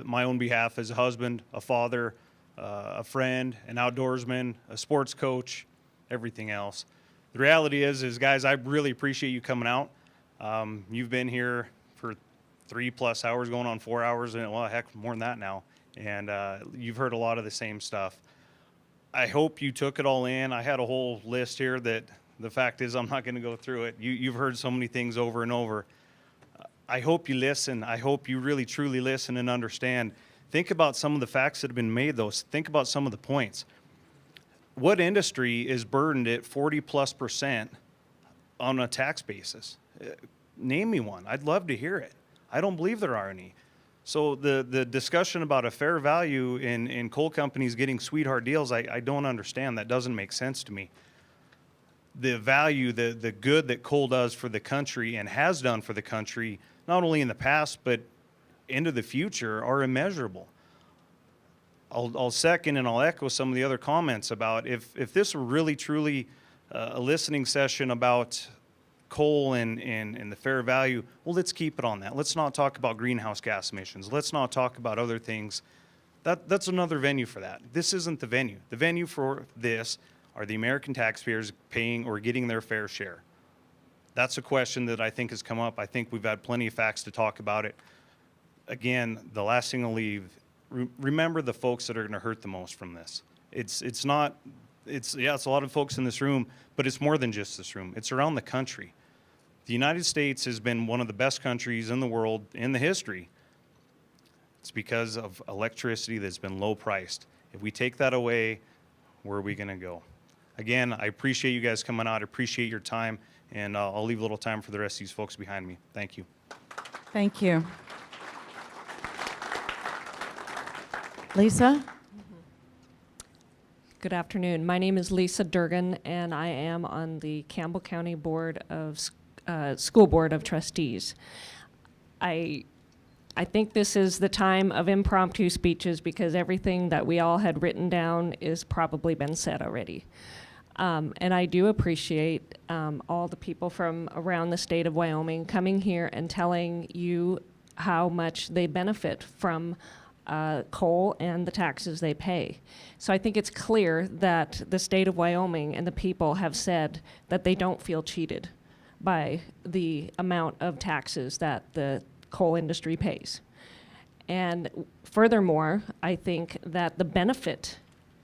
my own behalf as a husband, a father, a friend, an outdoorsman, a sports coach, everything else. The reality is guys, I really appreciate you coming out. You've been here for 3+ hours, going on 4 hours, and well, heck, more than that now. And you've heard a lot of the same stuff. I hope you took it all in. I had a whole list here that the fact is I'm not going to go through it. You've heard so many things over and over. I hope you listen. I hope you really, truly listen and understand. Think about some of the facts that have been made, though. Think about some of the points. What industry is burdened at 40+% on a tax basis? Name me one. I'd love to hear it. I don't believe there are any. So the discussion about a fair value in coal companies getting sweetheart deals, I don't understand. That doesn't make sense to me. The value, the good that coal does for the country and has done for the country, not only in the past, but into the future, are immeasurable. I'll second and I'll echo some of the other comments about if this were really, truly a listening session about coal and the fair value, well, let's keep it on that. Let's not talk about greenhouse gas emissions. Let's not talk about other things. That's another venue for that. This isn't the venue. The venue for this are the American taxpayers paying or getting their fair share. That's a question that I think has come up. I think we've had plenty of facts to talk about it. Again, the last thing I'll leave, remember the folks that are going to hurt the most from this. It's a lot of folks in this room, but it's more than just this room. It's around the country. The United States has been one of the best countries in the world in the history. It's because of electricity that's been low priced. If we take that away, where are we going to go? Again, I appreciate you guys coming out. I appreciate your time, and I'll leave a little time for the rest of these folks behind me. Thank you. Thank you. Lisa? Good afternoon. My name is Lisa Durgan, and I am on the Campbell County Board of School Board of Trustees. I think this is the time of impromptu speeches because everything that we all had written down is probably been said already. And I do appreciate all the people from around the state of Wyoming coming here and telling you how much they benefit from coal and the taxes they pay. So I think it's clear that the state of Wyoming and the people have said that they don't feel cheated by the amount of taxes that the coal industry pays. And furthermore, I think that the benefit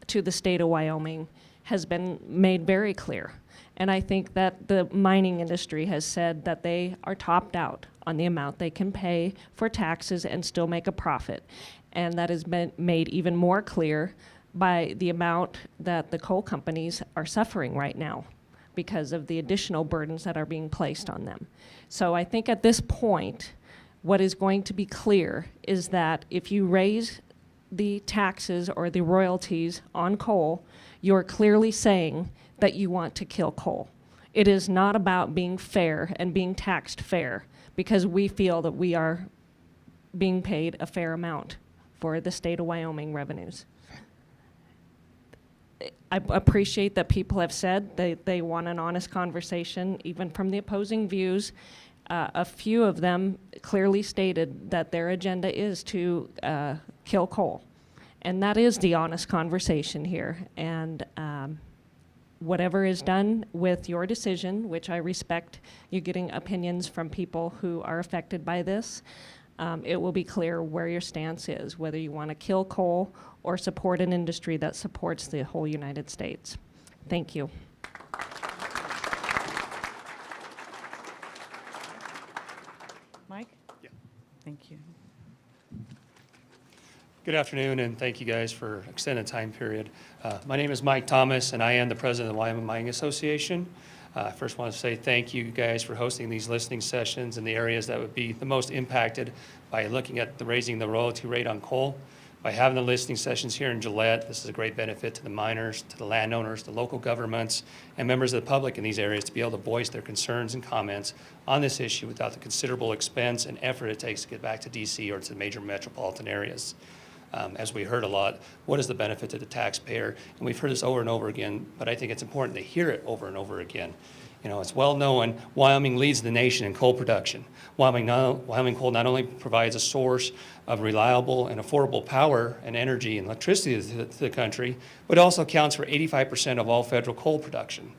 to the state of Wyoming has been made very clear. And I think that the mining industry has said that they are topped out on the amount they can pay for taxes and still make a profit. And that has been made even more clear by the amount that the coal companies are suffering right now because of the additional burdens that are being placed on them. So I think at this point, what is going to be clear is that if you raise the taxes or the royalties on coal, you're clearly saying that you want to kill coal. It is not about being fair and being taxed fair because we feel that we are being paid a fair amount for the state of Wyoming revenues. I appreciate that people have said they want an honest conversation, even from the opposing views. A few of them clearly stated that their agenda is to kill coal. And that is the honest conversation here. And whatever is done with your decision, which I respect you getting opinions from people who are affected by this, it will be clear where your stance is, whether you want to kill coal or support an industry that supports the whole United States. Thank you. Mike? Yeah. Thank you. Good afternoon, and thank you guys for extended time period. My name is Mike Thomas, and I am the president of the Wyoming Mining Association. I first want to say thank you guys for hosting these listening sessions in the areas that would be the most impacted by looking at raising the royalty rate on coal. By having the listening sessions here in Gillette, this is a great benefit to the miners, to the landowners, to local governments, and members of the public in these areas to be able to voice their concerns and comments on this issue without the considerable expense and effort it takes to get back to DC or to the major metropolitan areas. As we heard a lot, what is the benefit to the taxpayer? And we've heard this over and over again, but I think it's important to hear it over and over again. You know, it's well known Wyoming leads the nation in coal production. Wyoming coal not only provides a source of reliable and affordable power and energy and electricity to the country, but also accounts for 85% of all federal coal production.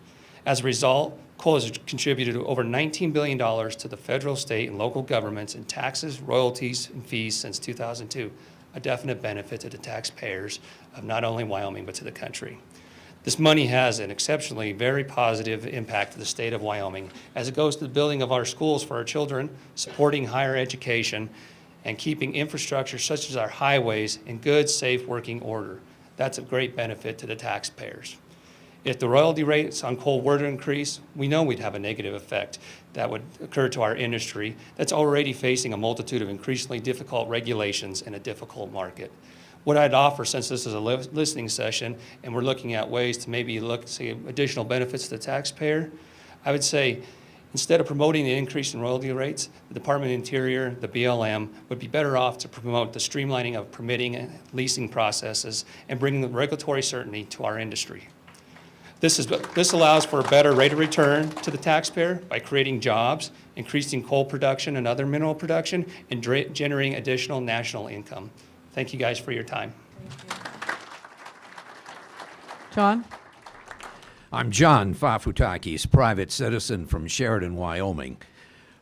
As a result, coal has contributed over $19 billion to the federal, state, and local governments in taxes, royalties, and fees since 2002. A definite benefit to the taxpayers of not only Wyoming, but to the country. This money has an exceptionally very positive impact to the state of Wyoming as it goes to the building of our schools for our children, supporting higher education, and keeping infrastructure such as our highways in good, safe working order. That's a great benefit to the taxpayers. If the royalty rates on coal were to increase, we know we'd have a negative effect that would occur to our industry that's already facing a multitude of increasingly difficult regulations in a difficult market. What I'd offer, since this is a listening session and we're looking at ways to maybe see additional benefits to the taxpayer, I would say instead of promoting the increase in royalty rates, the Department of Interior, the BLM, would be better off to promote the streamlining of permitting and leasing processes and bringing the regulatory certainty to our industry. This allows for a better rate of return to the taxpayer by creating jobs, increasing coal production and other mineral production, and generating additional national income. Thank you guys for your time. John? I'm John Fafutakis, private citizen from Sheridan, Wyoming.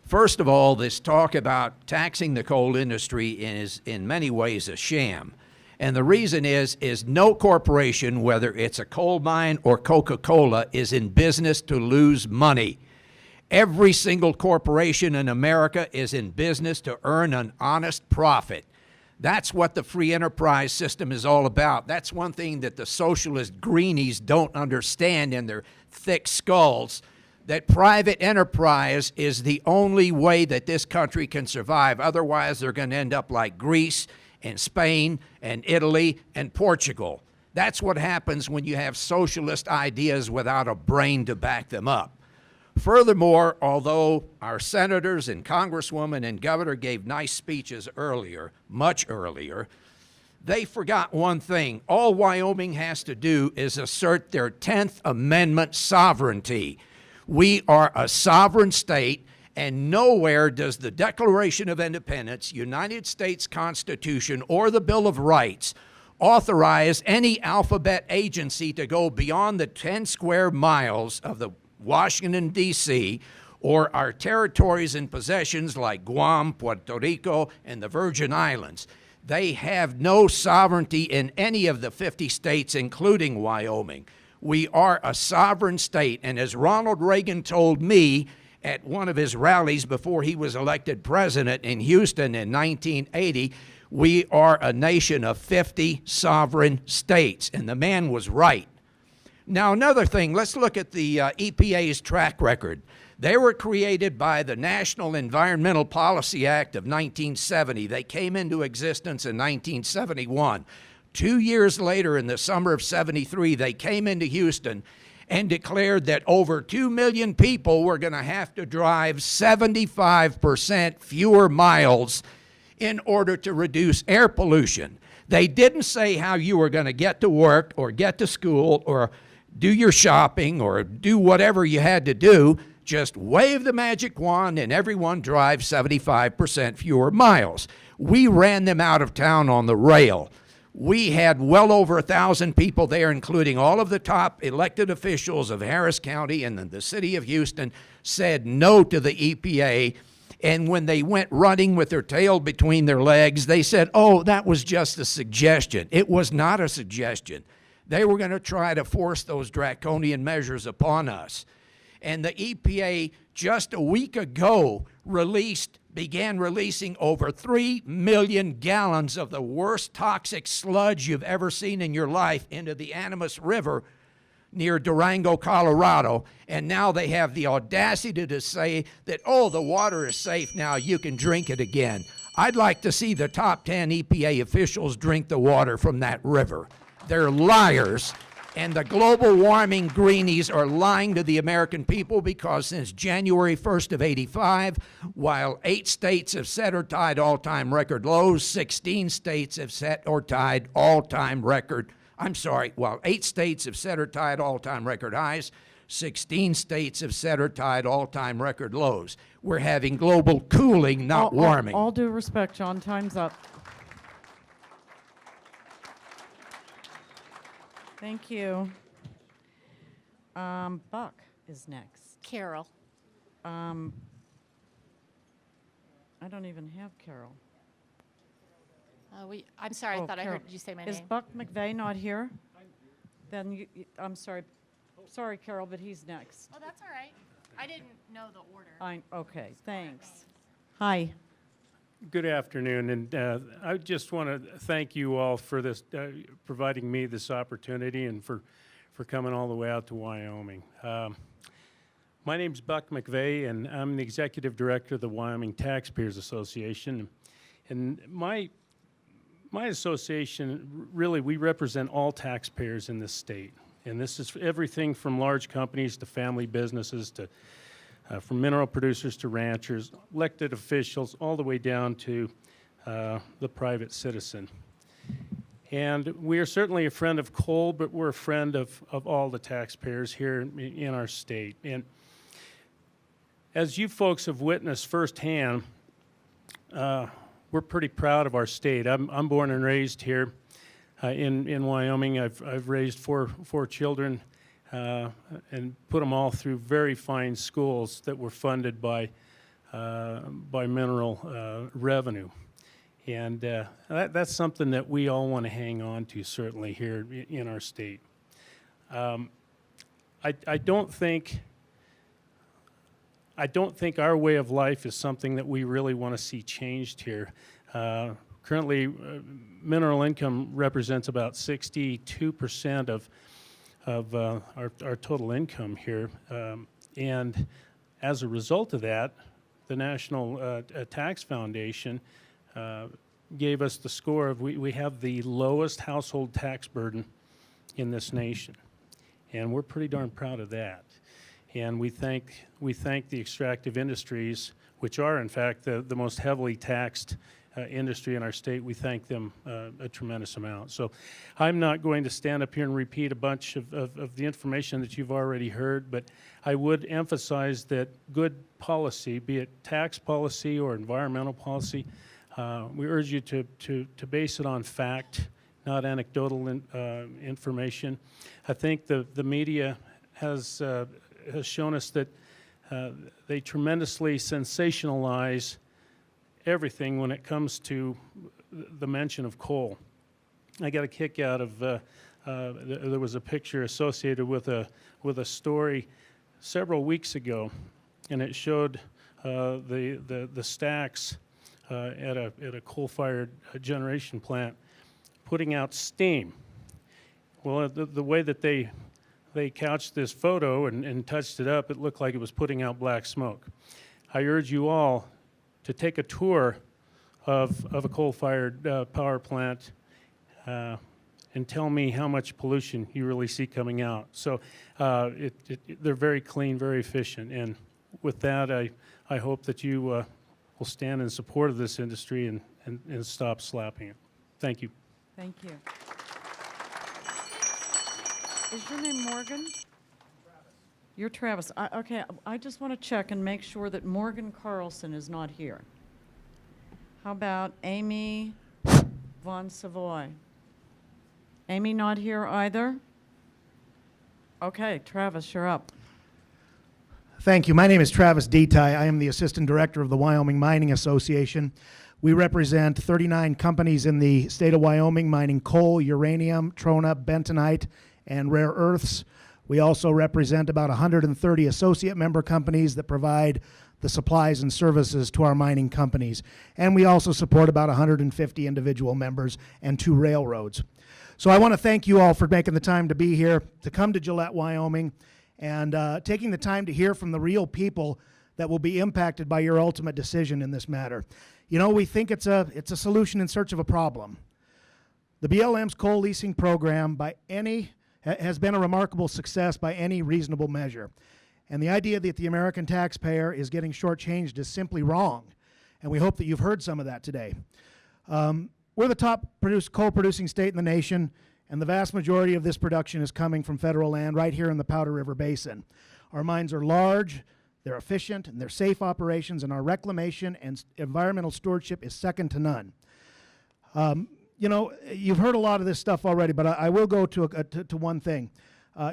First of all, this talk about taxing the coal industry is in many ways a sham. And the reason is no corporation, whether it's a coal mine or Coca-Cola, is in business to lose money. Every single corporation in America is in business to earn an honest profit. That's what the free enterprise system is all about. That's one thing that the socialist greenies don't understand in their thick skulls, that private enterprise is the only way that this country can survive. Otherwise, they're going to end up like Greece and Spain and Italy and Portugal. That's what happens when you have socialist ideas without a brain to back them up. Furthermore, although our senators and congresswomen and governor gave nice speeches earlier, much earlier, they forgot one thing. All Wyoming has to do is assert their 10th Amendment sovereignty. We are a sovereign state, and nowhere does the Declaration of Independence, United States Constitution, or the Bill of Rights authorize any alphabet agency to go beyond the 10 square miles of the Washington, D.C., or our territories and possessions like Guam, Puerto Rico, and the Virgin Islands. They have no sovereignty in any of the 50 states, including Wyoming. We are a sovereign state, and as Ronald Reagan told me at one of his rallies before he was elected president in Houston in 1980, we are a nation of 50 sovereign states, and the man was right. Now, another thing, let's look at the EPA's track record. They were created by the National Environmental Policy Act of 1970. They came into existence in 1971. 2 years later, in the summer of '73, they came into Houston and declared that over 2 million people were going to have to drive 75% fewer miles in order to reduce air pollution. They didn't say how you were going to get to work or get to school or do your shopping or do whatever you had to do. Just wave the magic wand and everyone drives 75% fewer miles. We ran them out of town on the rail. We had well over 1,000 people there, including all of the top elected officials of Harris County and the city of Houston, said no to the EPA. And when they went running with their tail between their legs, they said, oh, that was just a suggestion. It was not a suggestion. They were going to try to force those draconian measures upon us. And the EPA just a week ago began releasing over 3 million gallons of the worst toxic sludge you've ever seen in your life into the Animas River near Durango, Colorado. And now they have the audacity to say that, oh, the water is safe now, you can drink it again. I'd like to see the top 10 EPA officials drink the water from that river. They're liars, and the global warming greenies are lying to the American people because since January 1st of '85, while 8 states have set or tied all-time record lows, 16 states have set or tied all-time record, while 8 states have set or tied all-time record highs, 16 states have set or tied all-time record lows. We're having global cooling, not warming. All due respect, John, time's up. Thank you. Buck is next. Carol. I don't even have Carol. I'm sorry, I thought Carol. I heard you say my Is name. Buck McVeigh not here? Then I'm sorry. Sorry, Carol, but he's next. Oh, that's all right. I didn't know the order. Okay, thanks. Hi. Good afternoon, and I just want to thank you all for this, providing me this opportunity and for coming all the way out to Wyoming. My name's Buck McVeigh, and I'm the Executive Director of the Wyoming Taxpayers Association. And my association, really, we represent all taxpayers in this state. And this is everything from large companies to family businesses to from mineral producers to ranchers, elected officials, all the way down to the private citizen. And we are certainly a friend of coal, but we're a friend of all the taxpayers here in our state. And as you folks have witnessed firsthand, we're pretty proud of our state. I'm born and raised here in Wyoming. I've raised four children and put them all through very fine schools that were funded by mineral revenue. And that's something that we all want to hang on to, certainly here in our state. I don't think I don't think our way of life is something that we really want to see changed here. Currently, mineral income represents about 62% of our total income here. And as a result of that, the National Tax Foundation gave us the score of we have the lowest household tax burden in this nation. And we're pretty darn proud of that. And we thank the extractive industries, which are in fact the most heavily taxed industry in our state. We thank them a tremendous amount. So I'm not going to stand up here and repeat a bunch of the information that you've already heard, but I would emphasize that good policy, be it tax policy or environmental policy, we urge you to base it on fact, not anecdotal information. I think the media has shown us that they tremendously sensationalize everything when it comes to the mention of coal. I got a kick out of there was a picture associated with a story several weeks ago, and it showed the stacks at a coal-fired generation plant putting out steam. Well, the way that they couched this photo and touched it up, it looked like it was putting out black smoke. I urge you all to take a tour of a coal-fired power plant and tell me how much pollution you really see coming out. So they're very clean, very efficient, and with that, I hope that you will stand in support of this industry and stop slapping it. Thank you. Thank you. Is your name Morgan? You're Travis. Okay, I just want to check and make sure that Morgan Carlson is not here. How about Amy Von Savoy? Amy not here either? Okay, Travis, you're up. Thank you. My name is Travis Detai. I am the Assistant Director of the Wyoming Mining Association. We represent 39 companies in the state of Wyoming mining coal, uranium, trona, bentonite, and rare earths. We also represent about 130 associate member companies that provide the supplies and services to our mining companies. And we also support about 150 individual members and 2 railroads. So I want to thank you all for making the time to be here, to come to Gillette, Wyoming, and taking the time to hear from the real people that will be impacted by your ultimate decision in this matter. You know, we think it's a solution in search of a problem. The BLM's coal leasing program has been a remarkable success by any reasonable measure. And the idea that the American taxpayer is getting shortchanged is simply wrong. And we hope that you've heard some of that today. We're the top coal-producing state in the nation, and the vast majority of this production is coming from federal land right here in the Powder River Basin. Our mines are large, they're efficient, and they're safe operations, and our reclamation and environmental stewardship is second to none. You know, you've heard a lot of this stuff already, but I will go to one thing.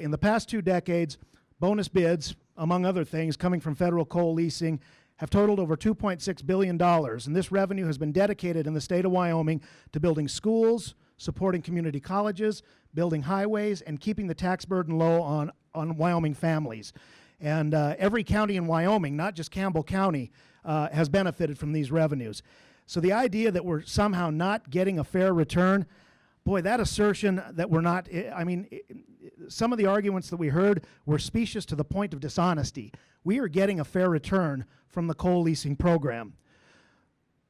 In the past 2 decades, bonus bids, among other things, coming from federal coal leasing, have totaled over $2.6 billion, and this revenue has been dedicated in the state of Wyoming to building schools, supporting community colleges, building highways, and keeping the tax burden low on Wyoming families. And every county in Wyoming, not just Campbell County, has benefited from these revenues. So the idea that we're somehow not getting a fair return, boy, that assertion that we're not, I mean, some of the arguments that we heard were specious to the point of dishonesty. We are getting a fair return from the coal leasing program.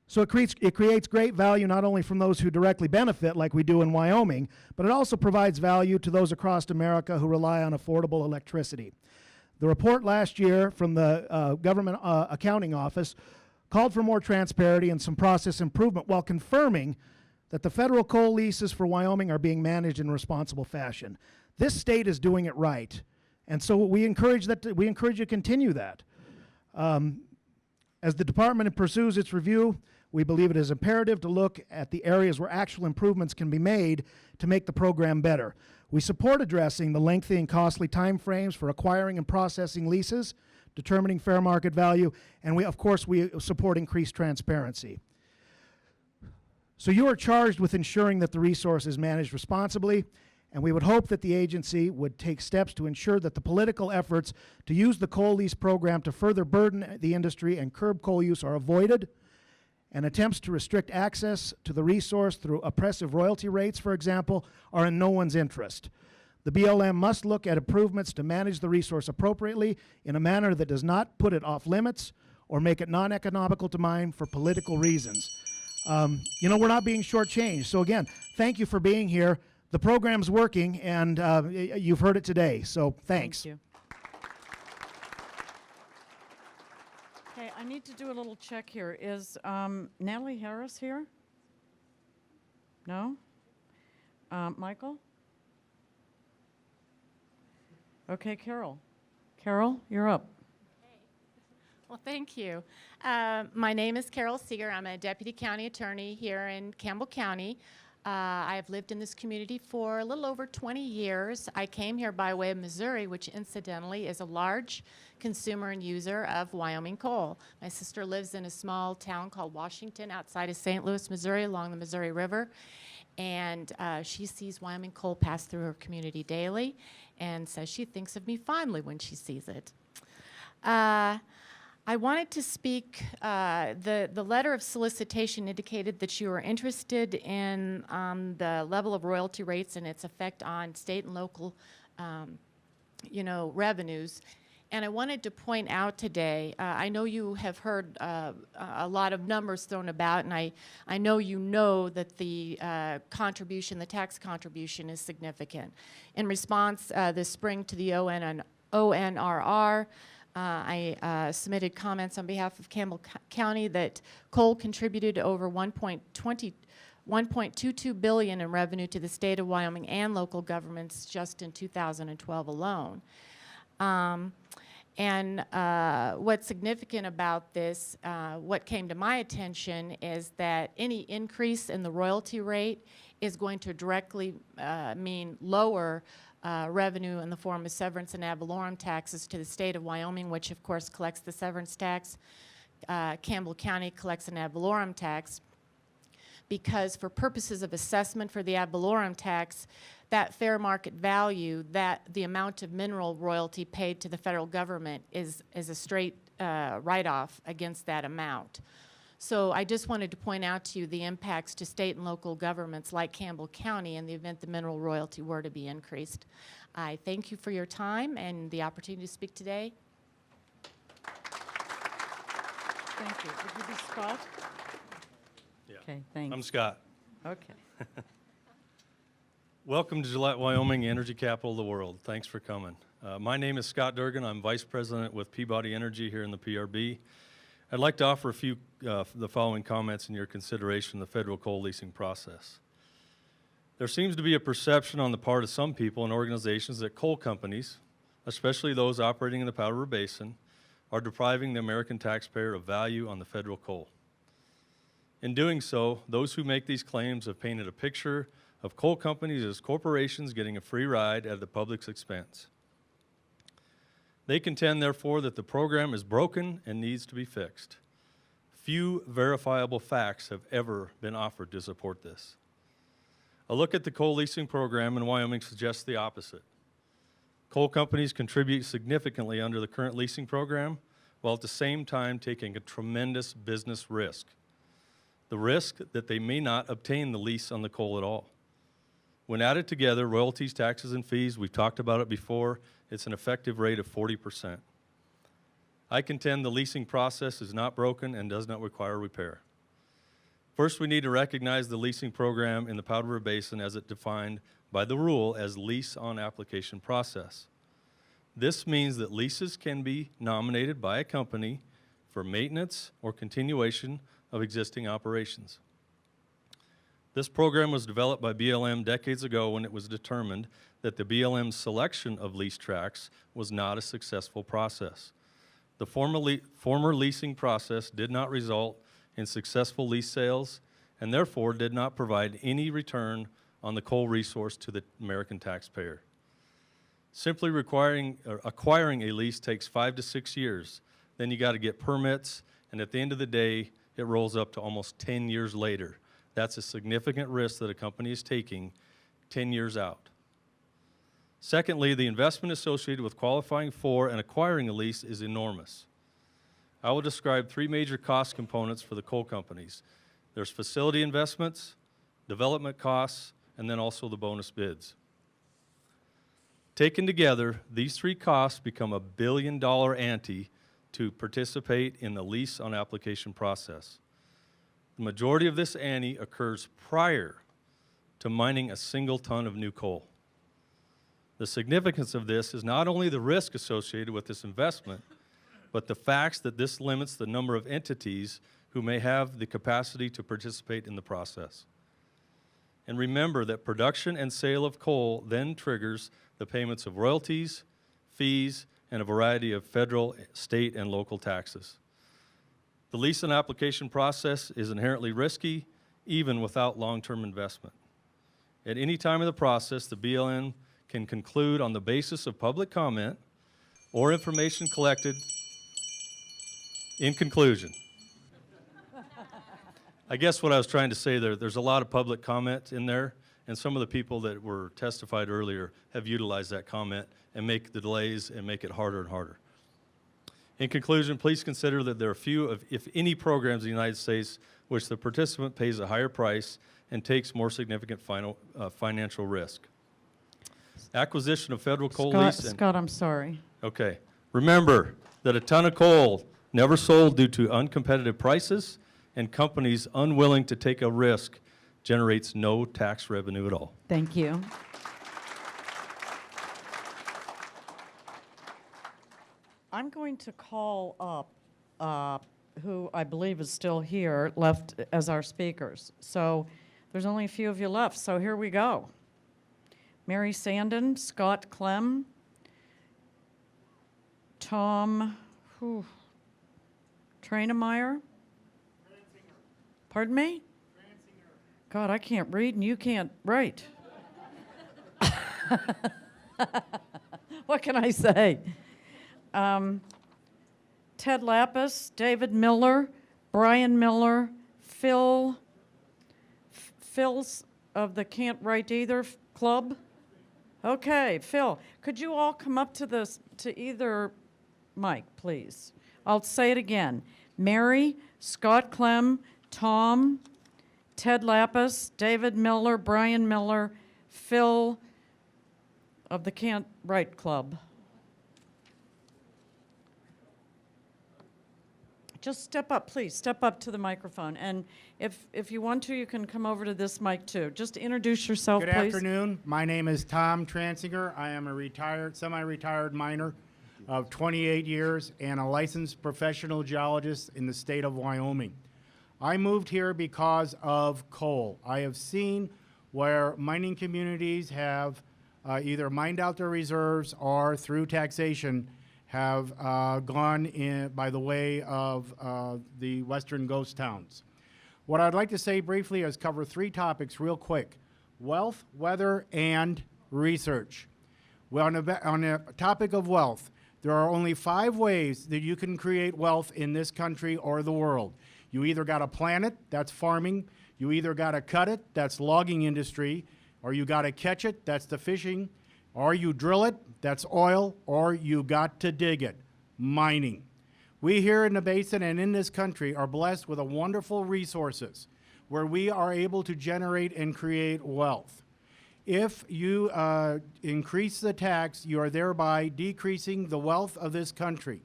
So it creates great value not only from those who directly benefit like we do in Wyoming, but it also provides value to those across America who rely on affordable electricity. The report last year from the Government Accounting Office called for more transparency and some process improvement while confirming that the federal coal leases for Wyoming are being managed in a responsible fashion. This state is doing it right, and so we encourage you to continue that. As the department pursues its review, we believe it is imperative to look at the areas where actual improvements can be made to make the program better. We support addressing the lengthy and costly time frames for acquiring and processing leases, determining fair market value, and of course we support increased transparency. So you are charged with ensuring that the resource is managed responsibly and we would hope that the agency would take steps to ensure that the political efforts to use the coal lease program to further burden the industry and curb coal use are avoided, and attempts to restrict access to the resource through oppressive royalty rates, for example, are in no one's interest. The BLM must look at improvements to manage the resource appropriately in a manner that does not put it off limits or make it non-economical to mine for political reasons. You know, we're not being shortchanged. So again, thank you for being here. The program's working, and you've heard it today, so thanks. Thank you. Okay, I need to do a little check here. Is Natalie Harris here? No? Michael? Okay, Carol. Carol, you're up. Well, thank you. My name is Carol Seeger. I'm a deputy county attorney here in Campbell County. I have lived in this community for a little over 20 years. I came here by way of Missouri, which incidentally is a large consumer and user of Wyoming coal. My sister lives in a small town called Washington outside of St. Louis, Missouri, along the Missouri River. And she sees Wyoming coal pass through her community daily and says she thinks of me fondly when she sees it. I wanted to speak, the letter of solicitation indicated that you were interested in the level of royalty rates and its effect on state and local, revenues. And I wanted to point out today, I know you have heard a lot of numbers thrown about, and I know you know that the contribution, the tax contribution is significant. In response this spring to the ONRR, I submitted comments on behalf of Campbell County that coal contributed over $1.22 billion in revenue to the state of Wyoming and local governments just in 2012 alone. What's significant about this, what came to my attention is that any increase in the royalty rate is going to directly mean lower revenue in the form of severance and ad valorem taxes to the state of Wyoming, which of course collects the severance tax. Campbell County collects an ad valorem tax, because for purposes of assessment for the ad valorem tax, that fair market value, that the amount of mineral royalty paid to the federal government is a straight write-off against that amount. So I just wanted to point out to you the impacts to state and local governments like Campbell County in the event the mineral royalty were to be increased. I thank you for your time and the opportunity to speak today. Thank you. Would you be Scott? Yeah. Okay, thanks. I'm Scott. Okay. Welcome to Gillette, Wyoming, energy capital of the world. Thanks for coming. My name is Scott Durgan. I'm Vice President with Peabody Energy here in the PRB. I'd like to offer a few the following comments in your consideration of the federal coal leasing process. There seems to be a perception on the part of some people and organizations that coal companies, especially those operating in the Powder River Basin, are depriving the American taxpayer of value on the federal coal. In doing so, those who make these claims have painted a picture of coal companies as corporations getting a free ride at the public's expense. They contend, therefore, that the program is broken and needs to be fixed. Few verifiable facts have ever been offered to support this. A look at the coal leasing program in Wyoming suggests the opposite. Coal companies contribute significantly under the current leasing program, while at the same time taking a tremendous business risk. The risk that they may not obtain the lease on the coal at all. When added together, royalties, taxes, and fees, we've talked about it before, it's an effective rate of 40%. I contend the leasing process is not broken and does not require repair. First, we need to recognize the leasing program in the Powder River Basin as it defined by the rule as lease on application process. This means that leases can be nominated by a company for maintenance or continuation of existing operations. This program was developed by BLM decades ago when it was determined that the BLM's selection of lease tracts was not a successful process. The former leasing process did not result in successful lease sales and therefore did not provide any return on the coal resource to the American taxpayer. Simply acquiring a lease takes 5 to 6 years. Then you got to get permits, and at the end of the day, it rolls up to almost 10 years later. That's a significant risk that a company is taking 10 years out. Secondly, the investment associated with qualifying for and acquiring a lease is enormous. I will describe three major cost components for the coal companies. There's facility investments, development costs, and then also the bonus bids. Taken together, these three costs become a $1 billion ante to participate in the lease on application process. The majority of this ante occurs prior to mining a single ton of new coal. The significance of this is not only the risk associated with this investment, but the facts that this limits the number of entities who may have the capacity to participate in the process. And remember that production and sale of coal then triggers the payments of royalties, fees, and a variety of federal, state, and local taxes. The lease and application process is inherently risky, even without long-term investment. At any time in the process, the BLM can conclude on the basis of public comment or information collected. In conclusion, I guess what I was trying to say there's a lot of public comment in there, and some of the people that were testified earlier have utilized that comment and make the delays and make it harder and harder. In conclusion, please consider that there are few, if any, programs in the United States which the participant pays a higher price and takes more significant financial risk. Acquisition of federal coal lease. Scott, I'm sorry. Okay. Remember that a ton of coal never sold due to uncompetitive prices and companies unwilling to take a risk generates no tax revenue at all. Thank you. I'm going to call up who I believe is still here, left as our speakers. So there's only a few of you left, so here we go. Mary Sandin, Scott Clem, Tom Trainemeyer. Pardon me? God, I can't read and you can't write. What can I say? Ted Lapis, David Miller, Brian Miller, Phil's of the Can't Write Either Club. Okay, Phil, could you all come up to either mic, please? I'll say it again. Mary, Scott Clem, Tom, Ted Lapis, David Miller, Brian Miller, Phil of the Can't Write Club. Just step up, please. Step up to the microphone. And if you want to, you can come over to this mic too. Just introduce yourself, Good please. afternoon. My name is Tom Transinger. I am a semi-retired miner of 28 years and a licensed professional geologist in the state of Wyoming. I moved here because of coal. I have seen where mining communities have either mined out their reserves or through taxation have gone in by the way of the western ghost towns. What I'd like to say briefly is cover three topics real quick: wealth, weather, and research. Well, on the topic of wealth, there are only 5 ways that you can create wealth in this country or the world. You either got to plant it, that's farming. You either got to cut it, that's logging industry. Or you got to catch it, that's the fishing. Or you drill it, that's oil. Or you got to dig it, mining. We here in the basin and in this country are blessed with a wonderful resources where we are able to generate and create wealth. If you increase the tax, you are thereby decreasing the wealth of this country.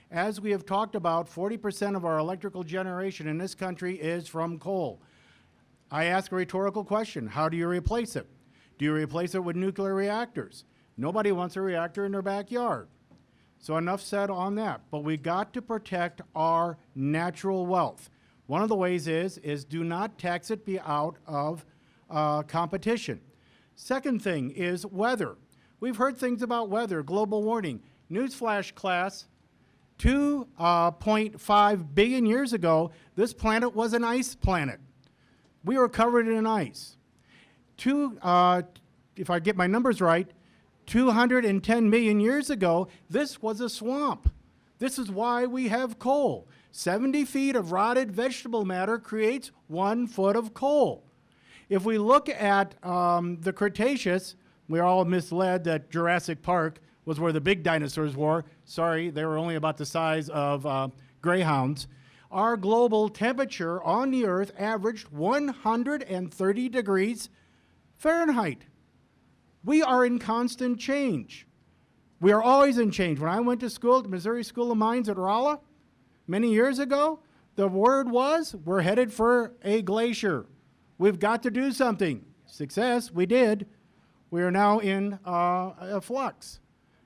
As we have talked about, 40% of our electrical generation in this country is from coal. I ask a rhetorical question: how do you replace it? Do you replace it with nuclear reactors? Nobody wants a reactor in their backyard. So enough said on that. But we got to protect our natural wealth. One of the ways is do not tax it be out of competition. Second thing is weather. We've heard things about weather, global warming. Newsflash class, 2.5 billion years ago, this planet was an ice planet. We were covered in ice. If I get my numbers right, 210 million years ago, this was a swamp. This is why we have coal. 70 feet of rotted vegetable matter creates 1 foot of coal. If we look at the Cretaceous, We're all misled that Jurassic Park was where the big dinosaurs were. Sorry, they were only about the size of greyhounds. Our global temperature on the Earth averaged 130 degrees Fahrenheit. We are in constant change. We are always in change. When I went to school at the Missouri School of Mines at Rolla many years ago, the word was, we're headed for a glacier. We've got to do something. Success, we did. We are now in a flux.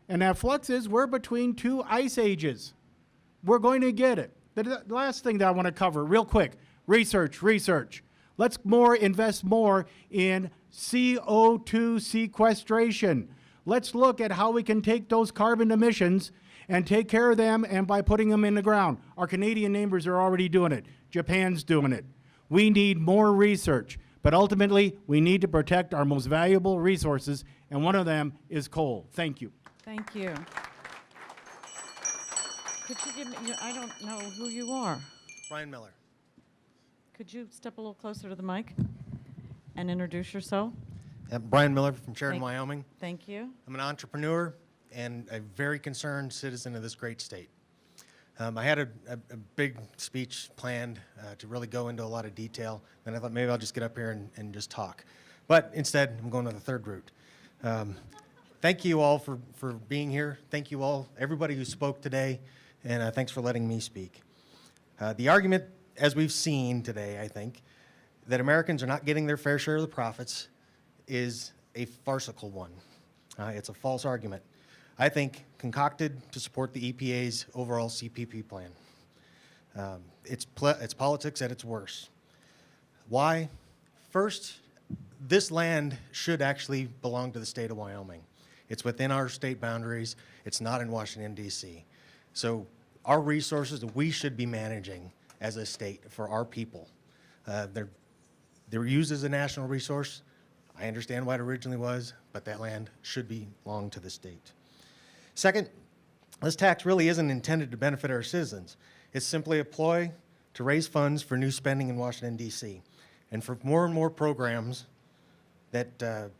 And that flux is we're between two ice ages. We're going to get it. The last thing that I want to cover real quick, research. Let's invest more in CO2 sequestration. Let's look at how we can take those carbon emissions and take care of them, and by putting them in the ground. Our Canadian neighbors are already doing it. Japan's doing it. We need more research, but ultimately we need to protect our most valuable resources, and one of them is coal. Thank you. Thank you. Could you give me, I don't know who you are. Brian Miller. Could you step a little closer to the mic and introduce yourself? Brian Miller from Sheridan, Wyoming. Thank you. I'm an entrepreneur and a very concerned citizen of this great state. I had a big speech planned to really go into a lot of detail, and I thought maybe I'll just get up here and just talk. But instead, I'm going to the third route. Thank you all for being here. Thank you all, everybody who spoke today, and thanks for letting me speak. The argument, as we've seen today, I think, that Americans are not getting their fair share of the profits is a farcical one. It's a false argument. I think concocted to support the EPA's overall CPP plan. It's politics at its worst. Why? First, this land should actually belong to the state of Wyoming. It's within our state boundaries. It's not in Washington, D.C. So our resources we should be managing as a state for our people. They're used as a national resource. I understand why it originally was, but that land should belong to the state. Second, this tax really isn't intended to benefit our citizens. It's simply a ploy to raise funds for new spending in Washington, D.C., and for more and more programs that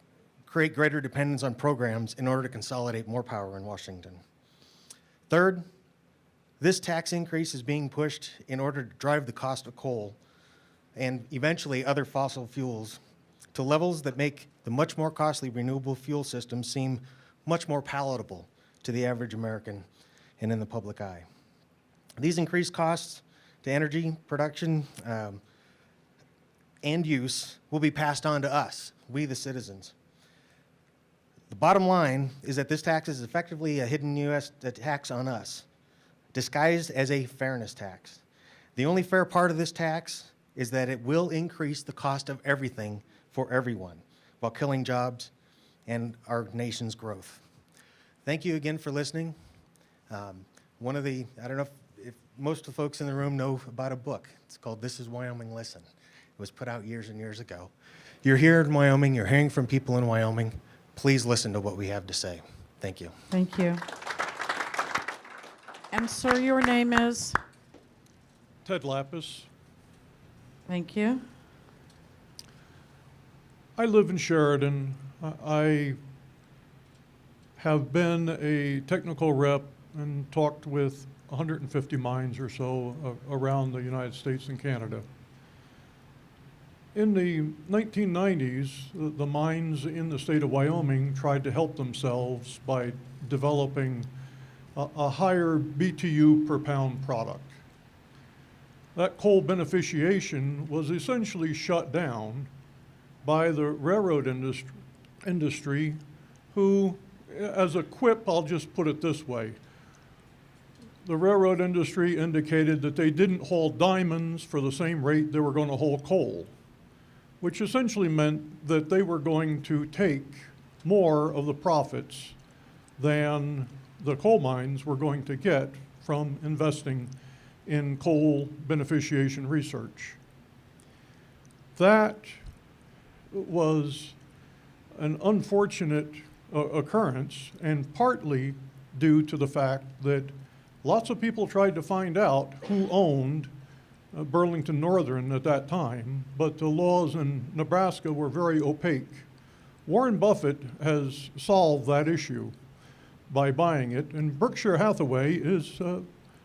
create greater dependence on programs in order to consolidate more power in Washington. Third, this tax increase is being pushed in order to drive the cost of coal and eventually other fossil fuels to levels that make the much more costly renewable fuel system seem much more palatable to the average American and in the public eye. These increased costs to energy production and use will be passed on to us, we the citizens. The bottom line is that this tax is effectively a hidden U.S. tax on us, disguised as a fairness tax. The only fair part of this tax is that it will increase the cost of everything for everyone, while killing jobs and our nation's growth. Thank you again for listening. I don't know if most of the folks in the room know about a book. It's called This is Wyoming Listen. It was put out years and years ago. You're here in Wyoming, you're hearing from people in Wyoming. Please listen to what we have to say. Thank you. Thank you. And sir, your name is? Ted Lapis. Thank you. I live in Sheridan. I have been a technical rep and talked with 150 mines or so around the United States and Canada. In the 1990s, the mines in the state of Wyoming tried to help themselves by developing a higher BTU per pound product. That coal beneficiation was essentially shut down by the railroad industry who, as a quip, I'll just put it this way. The railroad industry indicated that they didn't haul diamonds for the same rate they were going to haul coal, which essentially meant that they were going to take more of the profits than the coal mines were going to get from investing in coal beneficiation research. That was an unfortunate occurrence, and partly due to the fact that lots of people tried to find out who owned Burlington Northern at that time, but the laws in Nebraska were very opaque Warren Buffett has solved that issue by buying it, and Berkshire Hathaway is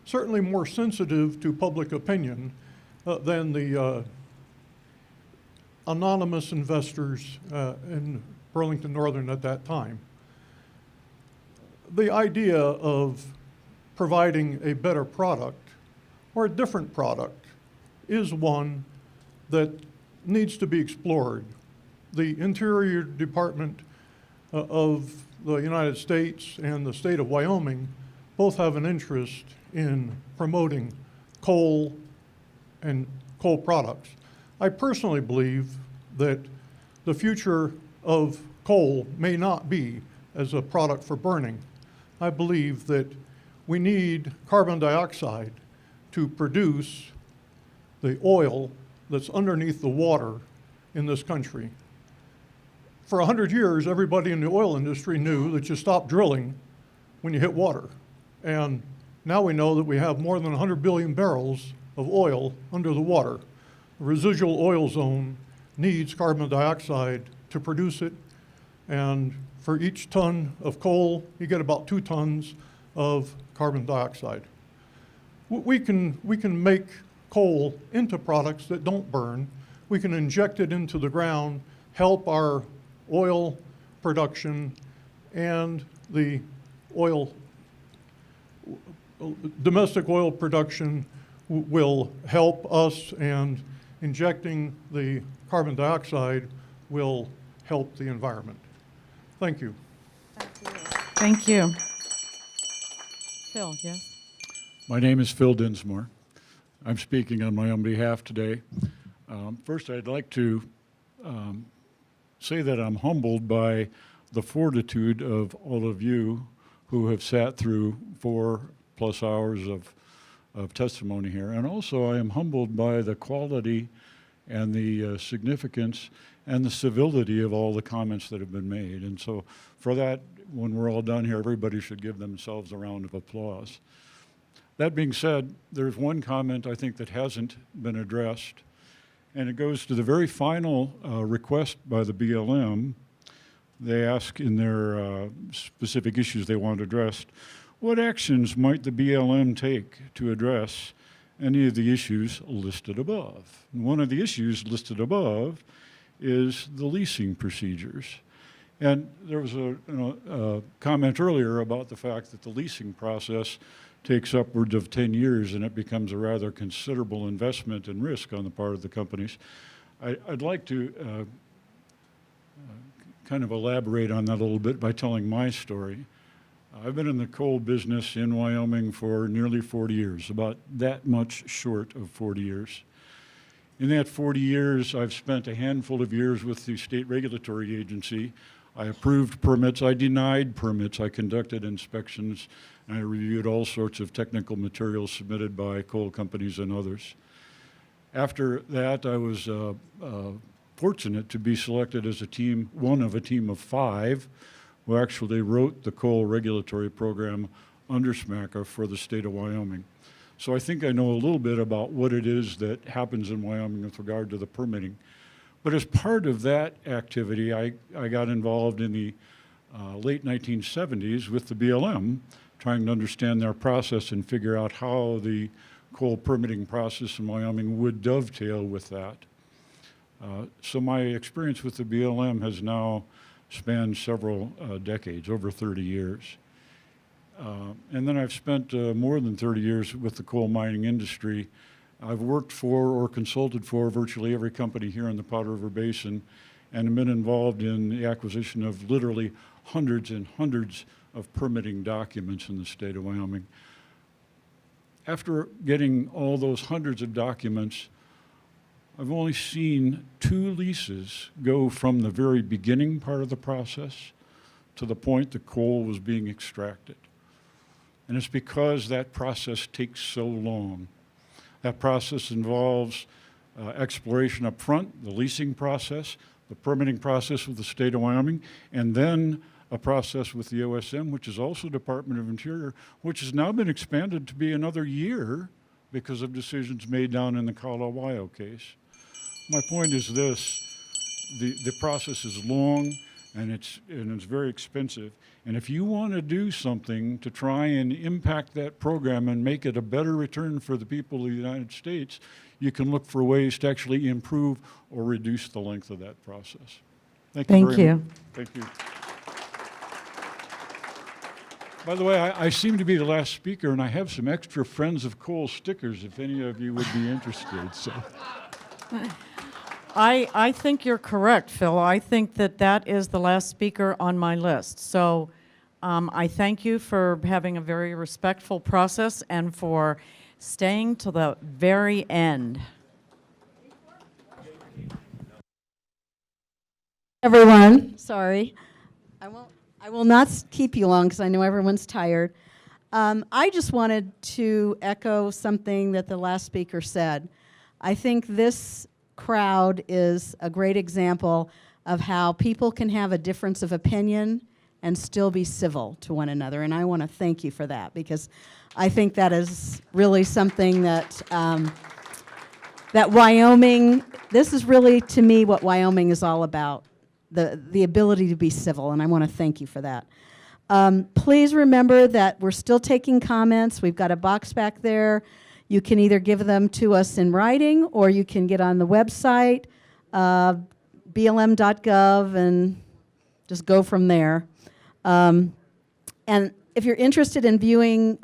certainly more sensitive to public opinion than the anonymous investors in Burlington Northern at that time. The idea of providing a better product or a different product is one that needs to be explored. The Interior Department of the United States and the state of Wyoming both have an interest in promoting coal and coal products. I personally believe that the future of coal may not be as a product for burning. I believe that we need carbon dioxide to produce the oil that's underneath the water in this country. For 100 years, everybody in the oil industry knew that you stop drilling when you hit water. And now we know that we have more than 100 billion barrels of oil under the water. The residual oil zone needs carbon dioxide to produce it. And for each ton of coal, you get about 2 tons of carbon dioxide. We can make coal into products that don't burn. We can inject it into the ground, help our oil production, and the domestic oil production will help us, and injecting the carbon dioxide will help the environment. Thank you. Thank you. Phil, yes? My name is Phil Dinsmore. I'm speaking on my own behalf today. First, I'd like to say that I'm humbled by the fortitude of all of you who have sat through 4+ hours of testimony here. And also, I am humbled by the quality and the significance and the civility of all the comments that have been made. And so for that, when we're all done here, everybody should give themselves a round of applause. That being said, there's one comment I think that hasn't been addressed, and it goes to the very final request by the BLM. They ask in their specific issues they want addressed, what actions might the BLM take to address any of the issues listed above? And one of the issues listed above is the leasing procedures. And there was a comment earlier about the fact that the leasing process takes upwards of 10 years and it becomes a rather considerable investment and risk on the part of the companies. I'd like to kind of elaborate on that a little bit by telling my story. I've been in the coal business in Wyoming for nearly 40 years, about that much short of 40 years. In that 40 years, I've spent a handful of years with the state regulatory agency. I approved permits, I denied permits, I conducted inspections, and I reviewed all sorts of technical materials submitted by coal companies and others. After that, I was fortunate to be selected as one of a team of 5 who actually wrote the coal regulatory program under SMACA for the state of Wyoming. So I think I know a little bit about what it is that happens in Wyoming with regard to the permitting. But as part of that activity, I got involved in the late 1970s with the BLM, trying to understand their process and figure out how the coal permitting process in Wyoming would dovetail with that. So my experience with the BLM has now spanned several decades, over 30 years. And then I've spent more than 30 years with the coal mining industry. I've worked for or consulted for virtually every company here in the Powder River Basin and have been involved in the acquisition of literally hundreds and hundreds of permitting documents in the state of Wyoming. After getting all those hundreds of documents, I've only seen 2 leases go from the very beginning part of the process to the point the coal was being extracted. And it's because that process takes so long. That process involves exploration up front, the leasing process, the permitting process with the state of Wyoming, and then a process with the OSM, which is also Department of Interior, which has now been expanded to be another year because of decisions made down in the Kalawao case. My point is this, the process is long, and it's very expensive. And if you want to do something to try and impact that program and make it a better return for the people of the United States, you can look for ways to actually improve or reduce the length of that process. Thank you very much. Thank you. By the way, I seem to be the last speaker, and I have some extra Friends of Coal stickers if any of you would be interested. So. I think you're correct, Phil. I think that is the last speaker on my list. So I thank you for having a very respectful process and for staying to the very end. Everyone, sorry. I will not keep you long because I know everyone's tired. I just wanted to echo something that the last speaker said. I think this crowd is a great example of how people can have a difference of opinion and still be civil to one another. And I want to thank you for that, because I think that is really something that that Wyoming, this is really, to me, what Wyoming is all about, the ability to be civil, and I want to thank you for that. Please remember that we're still taking comments. We've got a box back there. You can either give them to us in writing, or you can get on the website, blm.gov, and just go from there. And if you're interested in viewing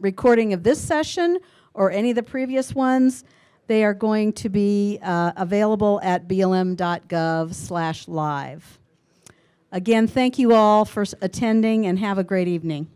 recording of this session or any of the previous ones, they are going to be available at blm.gov/live. Again, thank you all for attending, and have a great evening.